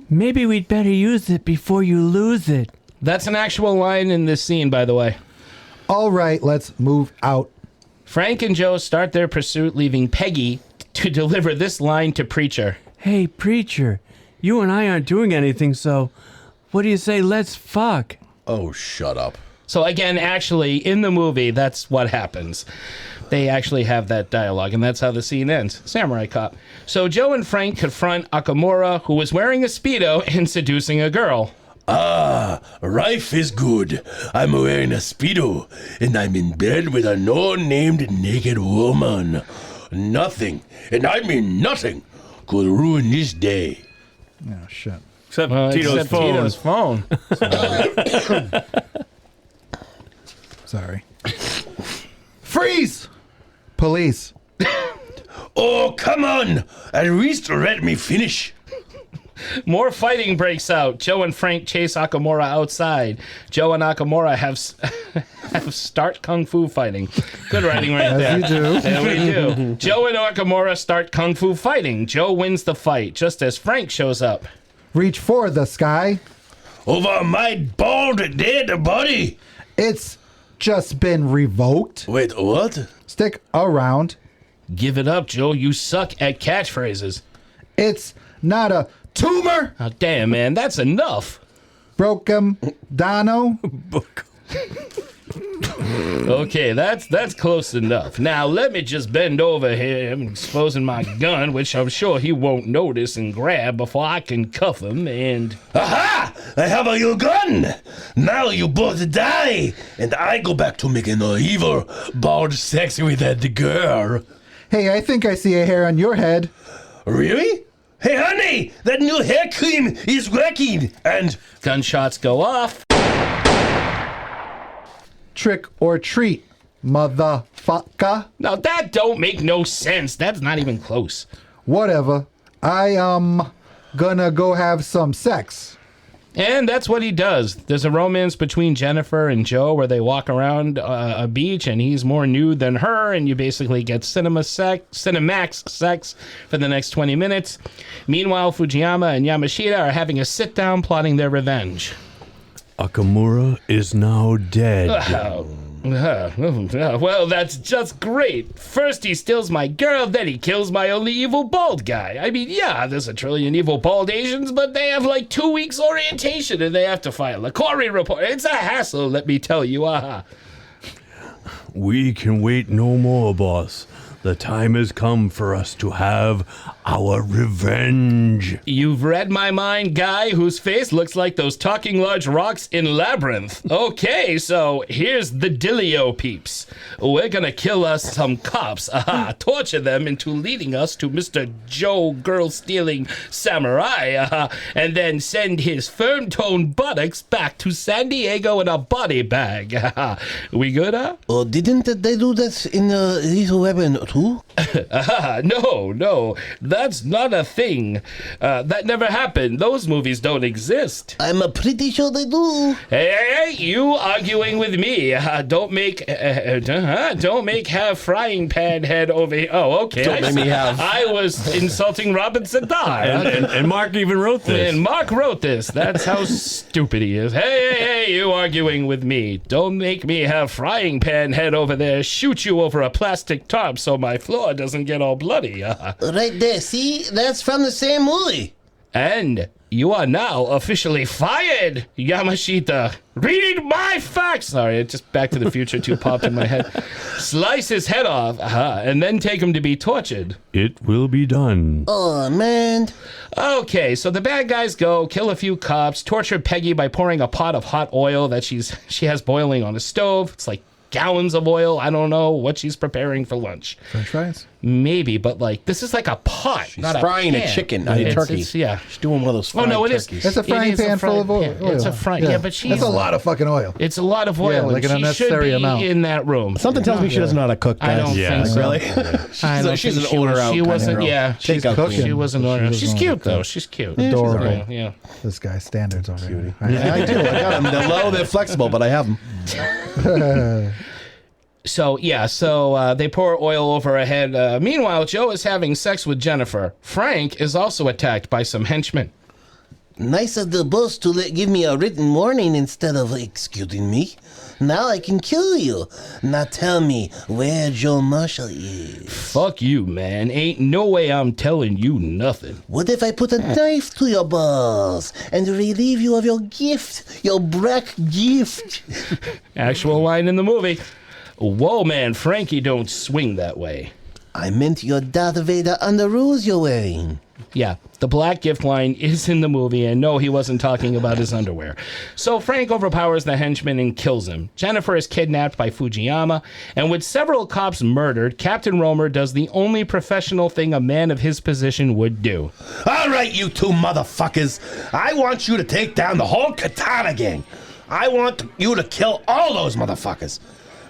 Maybe we'd better use it before you lose it. That's an actual line in this scene, by the way. All right, let's move out. Frank and Joe start their pursuit, leaving Peggy to deliver this line to Preacher. Hey, Preacher, you and I aren't doing anything, so what do you say let's fuck? Oh, shut up. So again, actually, in the movie, that's what happens. They actually have that dialogue, and that's how the scene ends. Samurai cop. So Joe and Frank confront Okamura, who was wearing a Speedo and seducing a girl. Ah, life is good. I'm wearing a Speedo, and I'm in bed with a no-named naked woman. Nothing, and I mean nothing, could ruin this day. Oh, shit. Except Tito's phone. Sorry. Freeze! Police. Oh, come on! At least let me finish. More fighting breaks out. Joe and Frank chase Okamura outside. Joe and Okamura have start kung fu fighting. Good writing right there. As you do. There we do. Joe and Okamura start kung fu fighting. Joe wins the fight just as Frank shows up. Reach for the sky. Over my bald dead body. It's just been revoked. Wait, what? Stick around. Give it up, Joe. You suck at catchphrases. It's not a tumor. Oh, damn, man. That's enough. Broken Dono. Okay, that's close enough. Now, let me just bend over here. I'm exposing my gun, which I'm sure he won't notice and grab before I can cuff him, and... Aha! I have your gun! Now you both die, and I go back to making the evil, bald sex with that girl. Hey, I think I see a hair on your head. Really? Hey, honey, that new hair cream is working. And gunshots go off. Trick or treat, motherfucker. Now that don't make no sense. That's not even close. Whatever. I gonna go have some sex. And that's what he does. There's a romance between Jennifer and Joe where they walk around a beach and he's more nude than her, and you basically get Cinemax sex for the next 20 minutes. Meanwhile, Fujiyama and Yamashita are having a sit-down plotting their revenge. Akamura is now dead. Well, that's just great. First he steals my girl, then he kills my only evil bald guy. I mean, yeah, there's a trillion evil bald Asians, but they have like 2 weeks orientation and they have to file a Corey report. It's a hassle, let me tell you. We can wait no more, boss. The time has come for us to have our revenge. You've read my mind, guy whose face looks like those talking large rocks in Labyrinth. Okay, so here's the dealio, peeps. We're gonna kill us some cops, torture them into leading us to Mr. Joe girl-stealing samurai, and then send his firm-toned buttocks back to San Diego in a body bag. We good, Oh, didn't they do that in Lethal Weapon too? No, that's not a thing. That never happened. Those movies don't exist. I'm pretty sure they do. Hey, you arguing with me? Don't make have frying pan head over here. Oh, okay. Don't make me have. I was insulting Robinson Dar. And Mark even wrote this. And Mark wrote this. That's how stupid he is. Hey, you arguing with me? Don't make me have frying pan head over there. Shoot you over a plastic tarp so my floor doesn't get all bloody. Right there, see? That's from the same movie. And you are now officially fired, Yamashita. Read my facts. Sorry, it just Back to the Future 2 popped in my head. Slice his head off, and then take him to be tortured. It will be done. Oh, man. Okay, so the bad guys go, kill a few cops, torture Peggy by pouring a pot of hot oil that she has boiling on a stove. It's like gallons of oil. I don't know what she's preparing for lunch. French fries? Maybe, but like this is like a pot, She's not frying a a pan. chicken, not a turkey. Yeah. She's doing one of those fried turkeys. It's a frying pan full of oil. It's a frying, yeah, but she's... That's a lot of fucking oil. It's a lot of oil, Yeah, like and an she unnecessary should be amount. in that room. Something tells me she doesn't know how to cook, guys. I don't think so. Really? she's an order out She kind of wasn't, girl. yeah. She's cooking. She wasn't order out. She's doesn't cute, know how to though. cook. She's cute. Adorable. Right, yeah. This guy's standards over here. I do. I got them. They're low, they're flexible, but I have them. So they pour oil over her head. Meanwhile, Joe is having sex with Jennifer. Frank is also attacked by some henchmen. Nice of the boss to give me a written warning instead of executing me. Now I can kill you. Now tell me where Joe Marshall is. Fuck you, man. Ain't no way I'm telling you nothing. What if I put a knife to your balls and relieve you of your gift, your black gift? Actual line in the movie. Whoa, man, Frankie don't swing that way. I meant your Darth Vader underoos you're wearing. Yeah, the black gift line is in the movie, and no, he wasn't talking about his underwear. So Frank overpowers the henchman and kills him. Jennifer is kidnapped by Fujiyama, and with several cops murdered, Captain Romer does the only professional thing a man of his position would do. All right, you two motherfuckers. I want you to take down the whole Katana gang. I want you to kill all those motherfuckers.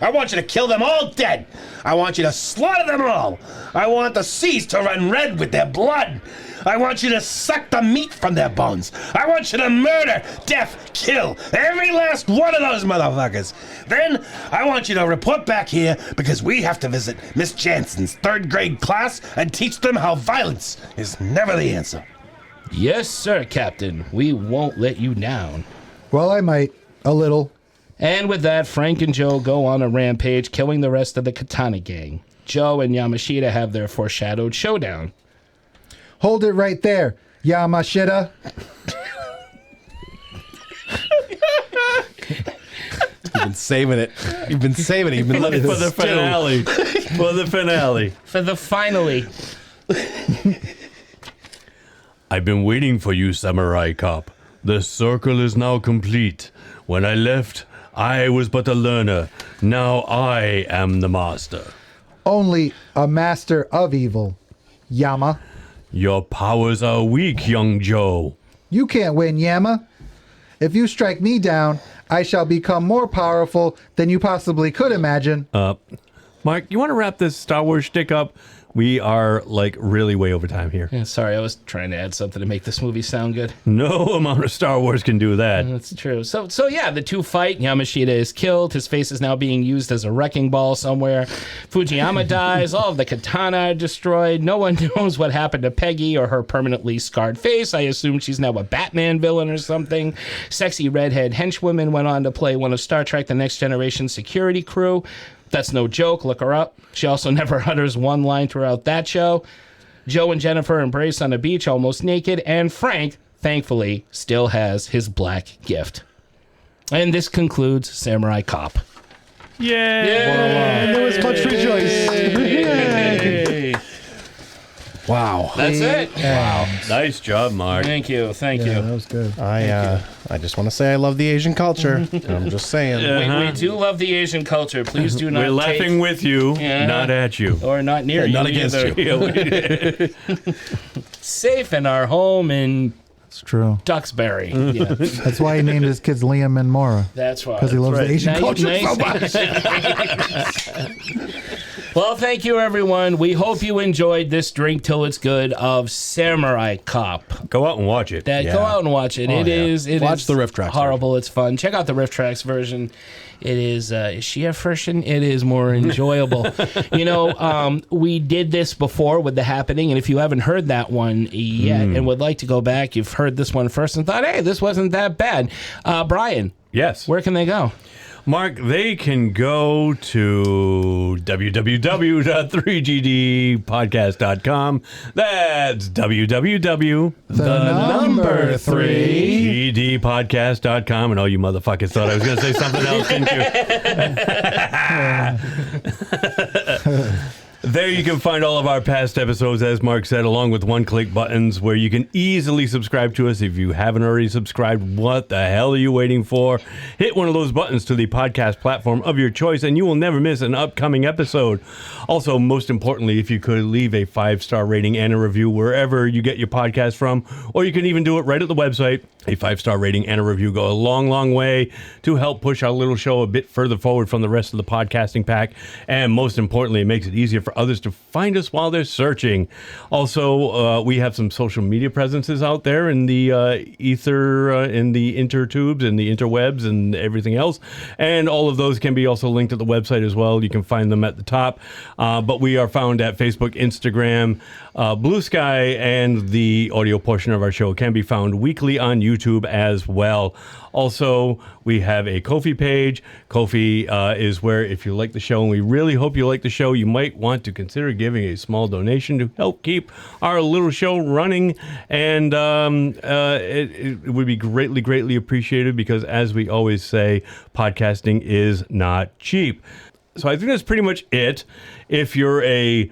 I want you to kill them all dead. I want you to slaughter them all. I want the seas to run red with their blood. I want you to suck the meat from their bones. I want you to murder, death, kill every last one of those motherfuckers. Then I want you to report back here because we have to visit Miss Jansen's 3rd grade class and teach them how violence is never the answer. Yes, sir, Captain. We won't let you down. Well, I might. A little. And with that, Frank and Joe go on a rampage, killing the rest of the Katana gang. Joe and Yamashita have their foreshadowed showdown. Hold it right there, Yamashita. You've been saving it. You've been saving it. You've been letting for the finale. For the finale. For the finally. I've been waiting for you, Samurai Cop. The circle is now complete. When I left, I was but a learner. Now I am the master. Only a master of evil, Yama. Your powers are weak, young Joe. You can't win, Yama. If you strike me down, I shall become more powerful than you possibly could imagine. Mark, you want to wrap this Star Wars shtick up? We are, like, really way over time here. Yeah, sorry, I was trying to add something to make this movie sound good. No amount of Star Wars can do that. That's true. So yeah, the two fight. Yamashita is killed. His face is now being used as a wrecking ball somewhere. Fujiyama dies. All of the katana are destroyed. No one knows what happened to Peggy or her permanently scarred face. I assume she's now a Batman villain or something. Sexy redhead henchwoman went on to play one of Star Trek The Next Generation security crew. That's no joke. Look her up. She also never utters one line throughout that show. Joe and Jennifer embrace on the beach almost naked, and Frank, thankfully, still has his black gift. And this concludes Samurai Cop. Yay! And there was much rejoice. Yay! Wow. That's it. Wow. Nice job, Mark. Thank you. Thank you. That was good. I just want to say I love the Asian culture. I'm just saying. We do love the Asian culture. Please do not We're laughing with you, not at you. Or not near you. Not against either. Safe in our home in It's true. Duxbury. Yeah. That's why he named his kids Liam and Mora. That's right. Because he loves the Asian culture so much. Well, thank you, everyone. We hope you enjoyed this Drink Till It's Good of Samurai Cop. Go out and watch it. Go out and watch it. It is Watch the Riff Tracks horrible. It's fun. Check out the Riff Tracks version. It is Shia version. It is more enjoyable. We did this before with The Happening, and if you haven't heard that one yet and would like to go back, you've heard this one first and thought, hey, this wasn't that bad. Brian. Yes. Where can they go? Mark, they can go to www.3gdpodcast.com. That's www.3gdpodcast.com. And all you motherfuckers thought I was going to say something else, didn't you? There you can find all of our past episodes, as Mark said, along with one-click buttons where you can easily subscribe to us. If you haven't already subscribed, what the hell are you waiting for? Hit one of those buttons to the podcast platform of your choice, and you will never miss an upcoming episode. Also, most importantly, if you could leave a 5-star rating and a review wherever you get your podcast from, or you can even do it right at the website. A 5-star rating and a review go a long, long way to help push our little show a bit further forward from the rest of the podcasting pack. And most importantly, it makes it easier for others to find us while they're searching. Also, we have some social media presences out there in the ether, in the intertubes and the interwebs and everything else. And all of those can be also linked at the website as well. You can find them at the top. But we are found at Facebook, Instagram, Blue Sky, and the audio portion of our show can be found weekly on YouTube as well. Also, we have a Ko-fi page. Ko-fi is where, if you like the show, and we really hope you like the show, you might want to consider giving a small donation to help keep our little show running. And it would be greatly, greatly appreciated because, as we always say, podcasting is not cheap. So I think that's pretty much it. If you're a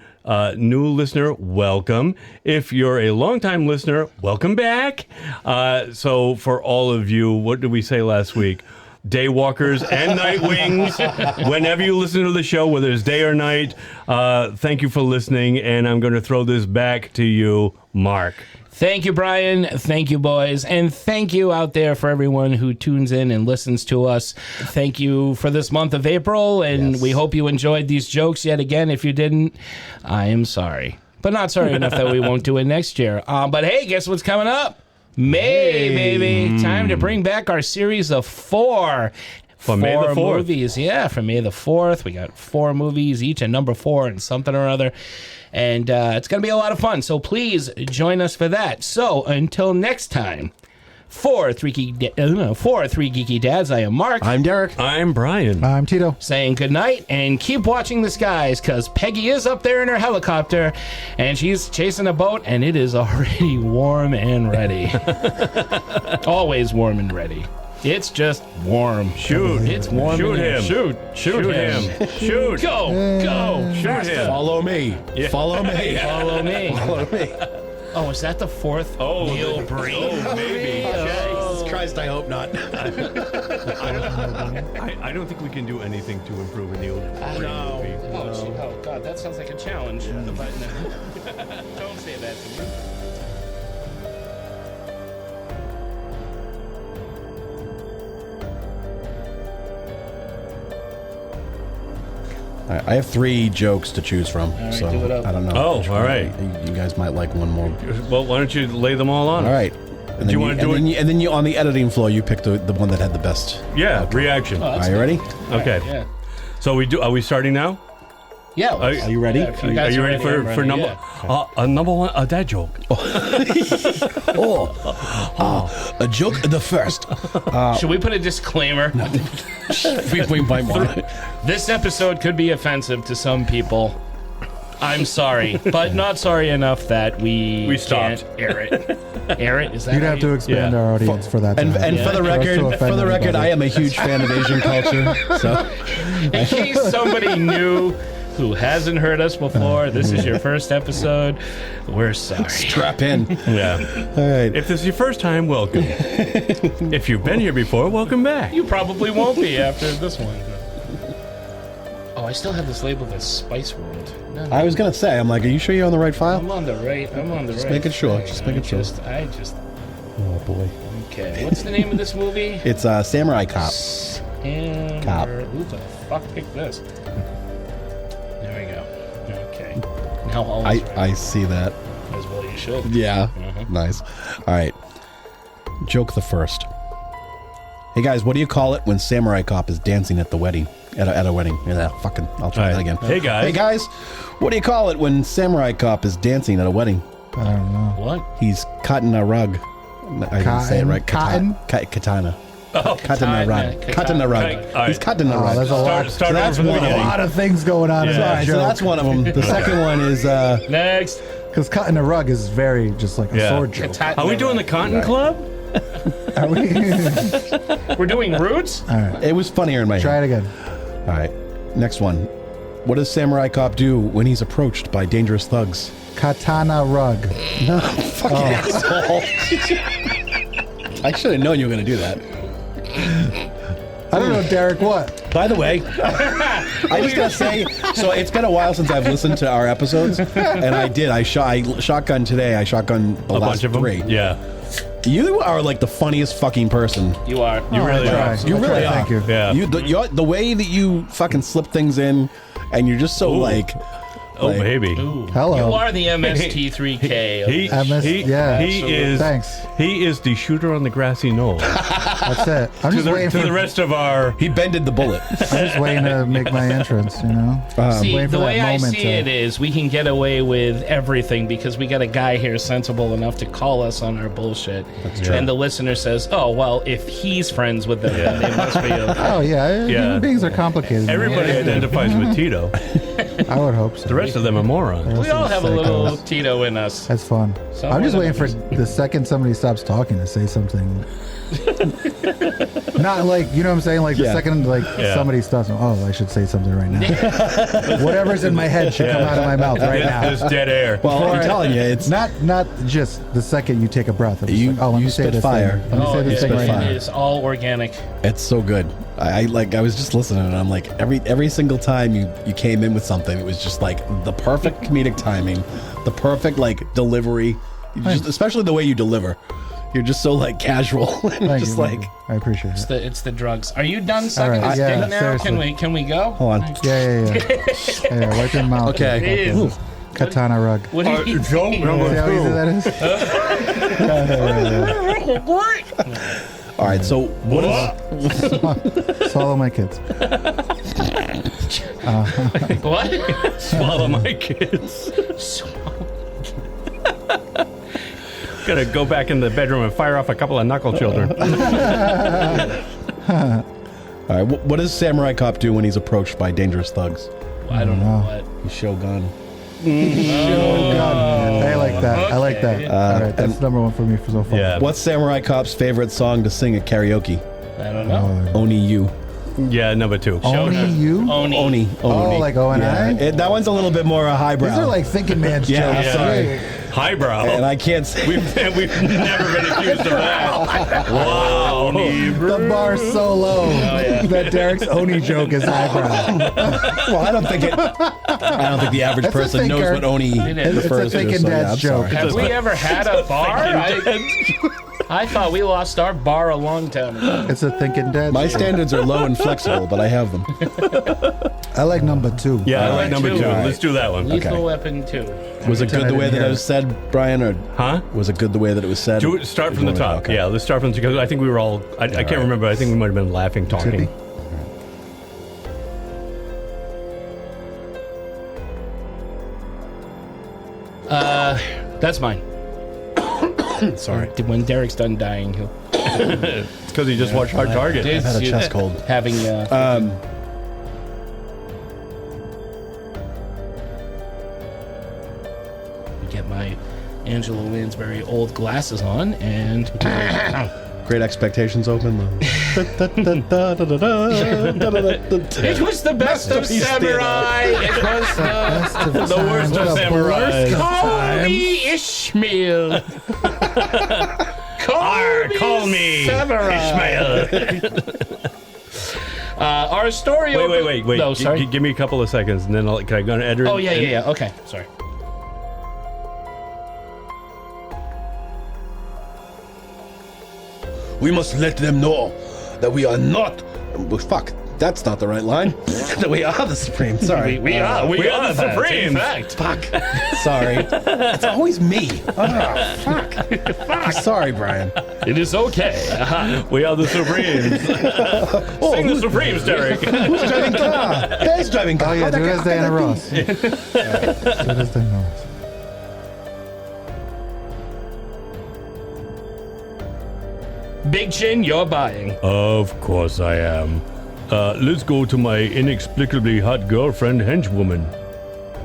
new listener, welcome. If you're a longtime listener, welcome back. So for all of you, what did we say last week? Daywalkers and Nightwings, whenever you listen to the show, whether it's day or night, thank you for listening, and I'm going to throw this back to you, Mark. Thank you, Brian. Thank you, boys. And thank you out there for everyone who tunes in and listens to us. Thank you for this month of April, and we hope you enjoyed these jokes yet again. If you didn't, I am sorry. But not sorry enough that we won't do it next year. But hey, guess what's coming up? May, baby. Time to bring back our series of 4. For May the 4th. Movies. Yeah, for May the 4th. We got 4 movies, each a number 4 and something or other. And it's going to be a lot of fun. So please join us for that. So until next time, for Three Geeky Dads, I am Mark. I'm Derek. I'm Brian. I'm Tito. Saying goodnight and keep watching the skies because Peggy is up there in her helicopter and she's chasing a boat and it is already warm and ready. Always warm and ready. It's just warm. Shoot. It's warm. Shoot him. Shoot him. Shoot. Go. Shoot him. Follow me. Yeah. Follow me. Follow me. Follow me. Oh, is that the 4th? Neil Breen? Oh, maybe. Jesus Christ, I hope not. I don't think we can do anything to improve in the old No. movie. Oh, God, that sounds like a challenge. But no. Don't say that to me. All right, I have 3 jokes to choose from, right, so do it up. I don't know. Oh, which all one. right. You guys might like one more. Well, why don't you lay them all on? All right. And Do you want to do it? And then you on the editing floor, you pick the one that had the best. Yeah, reaction. Oh, that's Are you ready? Okay. Yeah. So are we starting now? Yeah. Are you ready? Yeah, if Are guys you ready for I'm ready, number yeah. number one a dad joke? A joke the first. Should we put a disclaimer? we might want it. This episode could be offensive to some people. I'm sorry, but not sorry enough that we stopped. can't air it. Air it? Is that You'd how have to you- expand our audience for that. And, to and happen. for the For us to record, offend everybody. I am a huge fan of Asian culture. So In case somebody new who hasn't heard us before, this is your first episode. We're sorry. strap in. Yeah. All right. If this is your first time, welcome. If you've been here before, welcome back. You probably won't be after this one. Oh, I still have this label that's Spice World. No, I was gonna say, I'm like, are you sure you're on the right file? I'm on the right. Just making sure. thing. Just making sure. I just. Oh boy. Okay. What's the name of this movie? It's Samurai Cop. Cop. Who the fuck picked this? There we go. Okay. Now all is right. I see that. As well you should. Yeah. Mhm. Nice. All right. Joke the first. Hey guys, what do you call it when Samurai Cop is dancing at the wedding? At a wedding. Yeah, fucking. I'll try that again. Hey guys. Hey guys, what do you call it when Samurai Cop is dancing at a wedding? I don't know. What? He's cutting a rug. I didn't say it right. Cotton? Katana. Oh, Cutting a rug. Cutting a rug. right. He's cutting a Oh, rug. there's a lot. Start So over that's from the one of A beginning. lot of things going on in Yeah. that Alright, so joke. that's one of them. The second one is Next. Because cutting a rug is very just like a Yeah. sword joke. Are we doing the Cotton Club? Are we? We're doing Roots? All right. it was funnier in my Try head. it again. All right. Next one. What does Samurai Cop do when he's approached by dangerous thugs? Katana rug. No, fucking asshole. I should have known you were going to do that. I don't know, Derek, what? By the way, I just gotta say, so it's been a while since I've listened to our episodes, and I shotgun today. I shotgun the A last bunch of them? 3. Yeah. You are like the funniest fucking person. You are. You really I are. try. You I really try. are. Thank you. Yeah. The way that you fucking slip things in, and you're just so Ooh. like, Oh, like- baby. Hello. You are the MST3K. He yeah. is. Thanks. He is the shooter on the grassy knoll. That's it. I'm to just waiting the for rest of our. he bended the bullet. I'm just waiting to make my entrance, you know? See, waiting for the that way I moment see to- it is we can get away with everything because we got a guy here sensible enough to call us on our bullshit. That's true. And the listener says, oh, well, if he's friends with them, then they must be okay. Oh, yeah. Human beings are complicated. man. Everybody identifies with Tito. I would hope so. The rest of them are morons. We all have a little Psychos. Tito in us. That's fun. Somewhere I'm just that waiting for is- the second somebody stops talking to say something. Not like, you know what I'm saying? Like the Yeah. second Yeah. somebody stops, oh, I should say something right now. Whatever's in my head should come out of my mouth right now. There's dead air. Well, I'm Or- telling you, it's Not just the second you take a breath. I'm just You- like, oh, let you me say spit this fire. thing. Let me Oh, say this yeah, thing right fire. now. It's all organic. It's so good. I was just listening, and I'm like, every single time you came in with something, it was just like the perfect comedic timing, the perfect like delivery, especially the way you deliver. You're just so like casual and Thank just you, like. I appreciate it. It's the drugs. Are you done sucking right, this yeah, dick now? seriously. Can we go? Hold on. Yeah. Yeah, wipe your mouth. Okay. Jeez. Ooh. Katana rug. What do you Joke See number how easy 2. that is? All right. So what is? Swallow my kids. What? Swallow my kids. Gotta go back in the bedroom and fire off a couple of knuckle children. All right. What does Samurai Cop do when he's approached by dangerous thugs? I don't know what. He's Shogun. Oh, God. I like that. I like that. All right, that's number one for me for so far. Yeah. What's Samurai Cop's favorite song to sing at karaoke? I don't know. Only You. Yeah, number 2. Only you? Oni. Oni. Oh, like O and I? That one's a little bit more highbrow. These are like thinking man's Yeah, jokes. sorry. Highbrow. And I can't say. We've never been accused of that. Wow. The bar's so low that Derek's Oni joke is eyebrow. Well, I don't think the average It's a person knows thinker. what Oni It's a refers to. thinking So, dad's I'm joke. sorry. Have we ever had a bar? I thought we lost our bar a long time ago. It's a thinking dad. My joke. standards are low and flexible, but I have them. I like number 2. Yeah, I like number 2. All right. Let's do that one. Lethal Okay. Weapon 2. Was it good the way that it was said, Brian, or Huh? was it good the way that it was said? Do it, start from the top. Okay. Yeah, let's start from the because I think we were all. I can't remember. I think we might have been laughing, talking. That's mine. Sorry. When Derek's done dying, he'll. It's because he just watched Hard Target. I've had a chest cold. Having. Get my Angela Lansbury old glasses on and. Great Expectations open. It was the best of Samurai. It was The worst of Samurai. Call me Ishmael. Call me Ishmael. Our story. Wait. No, sorry. Give me a couple of seconds, and then can I go and edit? Oh yeah. Okay, sorry. We must let them know that we are not. Well, fuck, that's not the right line. That we are the Supreme. Sorry. We are the Supremes. Supremes. In fact. Fuck. Sorry. It's always me. Oh, fuck. Sorry, Brian. It is okay. We are the Supremes. Sing the Supremes, Derek. Who's driving car? Dad's driving car. Oh, yeah, How'd that do it get- as Diana how'd that Ross. be? Do it as Diana Ross. Big Chin, you're buying. Of course I am. Let's go to my inexplicably hot girlfriend, henchwoman.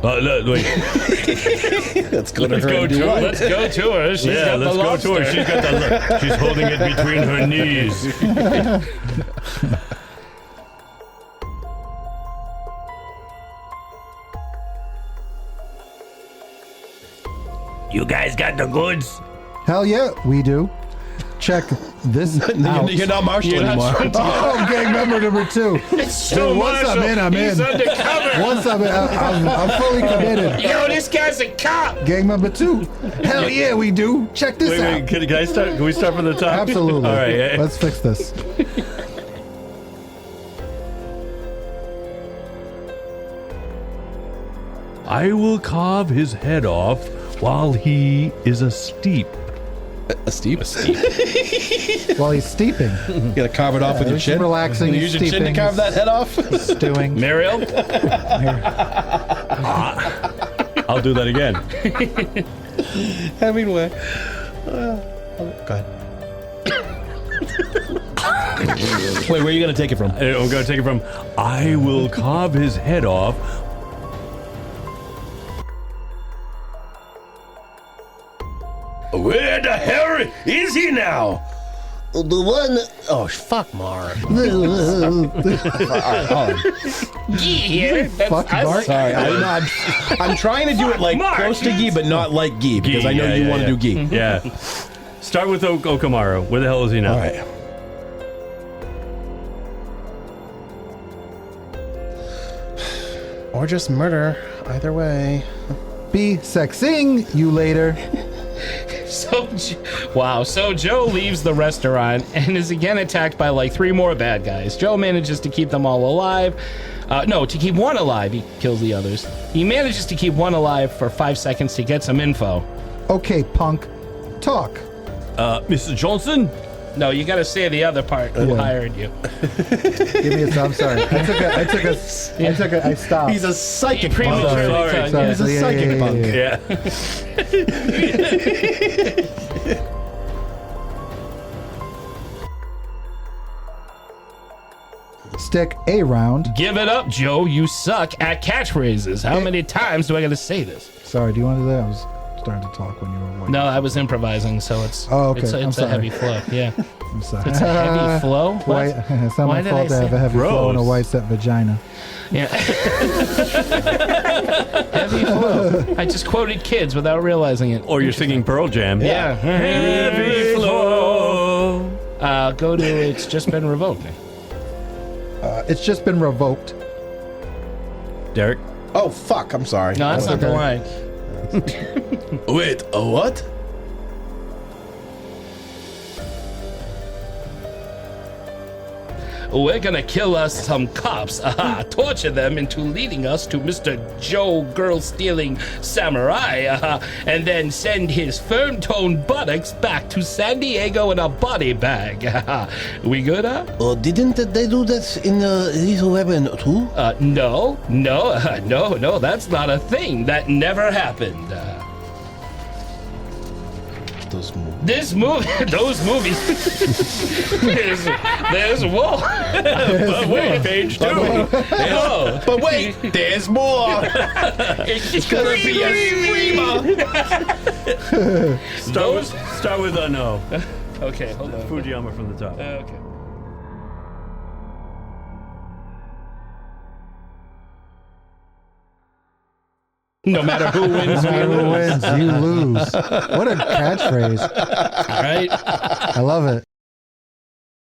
Wait. Let's go to Let's her. go and do to what? Let's go to her. She's got the let's go lobster. to her. She's got the. She's holding it between her knees. You guys got the goods? Hell yeah, we do. Check this out. You're not Marshall anymore. Oh, gang member number 2. It's so Once I'm in, I'm He's in. undercover. Once I'm in, I'm fully committed. Yo, this guy's a cop. Gang member 2. Hell yeah, we do. Check this out. Can I start? Can we start from the top? Absolutely. All right. Let's fix this. I will carve his head off while he is asleep. A steep? While he's steeping. You gotta carve it off with your he's chin. relaxing, You he's use your chin to steeping, carve that head off. Stewing. Mariel? I'll do that again. Hemingway. Go ahead. Wait, where are you gonna take it from? I'm going to take it from. I will carve his head off. Where the hell is he now? The one. Oh, fuck, Mark. All right, hold on. Gee here. That's Fuck, us. Mark. Sorry, I'm trying to do it like Mark, close to Gee, but not like Gee, because I know yeah, you yeah, want to yeah. do Gee. Yeah. Start with Okamaro. Where the hell is he now? All right. Or just murder. Either way. Be sexing you later. So Joe leaves the restaurant and is again attacked by like 3 more bad guys. Joe manages to keep them all alive. No, to keep one alive, he kills the others. He manages to keep one alive for 5 seconds to get some info. Okay, punk. Talk. Mr. Johnson? No, you gotta say the other part. Who hired you? Give me a I'm sorry. I stopped. He's a psychic He punk. prematurely cut, Sorry. He's a psychic punk. Yeah. Stick a round. Give it up, Joe. You suck at catchphrases. How many times do I gotta say this? Sorry, do you want to do that? I was starting to talk when you were waiting. No, I was improvising, so it's okay. it's I'm a sorry. heavy flow. Yeah, I'm sorry. it's a heavy flow. What? White, it's not Why my did fault I to have say- a heavy flow and a Gross. white set vagina. Yeah. Heavy flow. I just quoted Kids without realizing it. Or you're singing Pearl Jam. Yeah. Heavy flow. Go to It's Just Been Revoked. It's just been revoked. Derek? Oh, fuck. I'm sorry. No, that's not the line. Wait, a what? We're gonna kill us some cops, torture them into leading us to Mr. Joe girl-stealing samurai, and then send his firm-toned buttocks back to San Diego in a body bag. We good, Oh, didn't they do that in Lethal Weapon 2? No, that's not a thing. That never happened. Those movies. This movie, those movies. there's more. But wait, page 2. Oh. But wait, there's more. It's gonna be a screamer. Start with no. Okay, hold on. Fujiyama from the top. Okay. No matter who wins, No matter who wins, you lose. What a catchphrase. Right? I love it.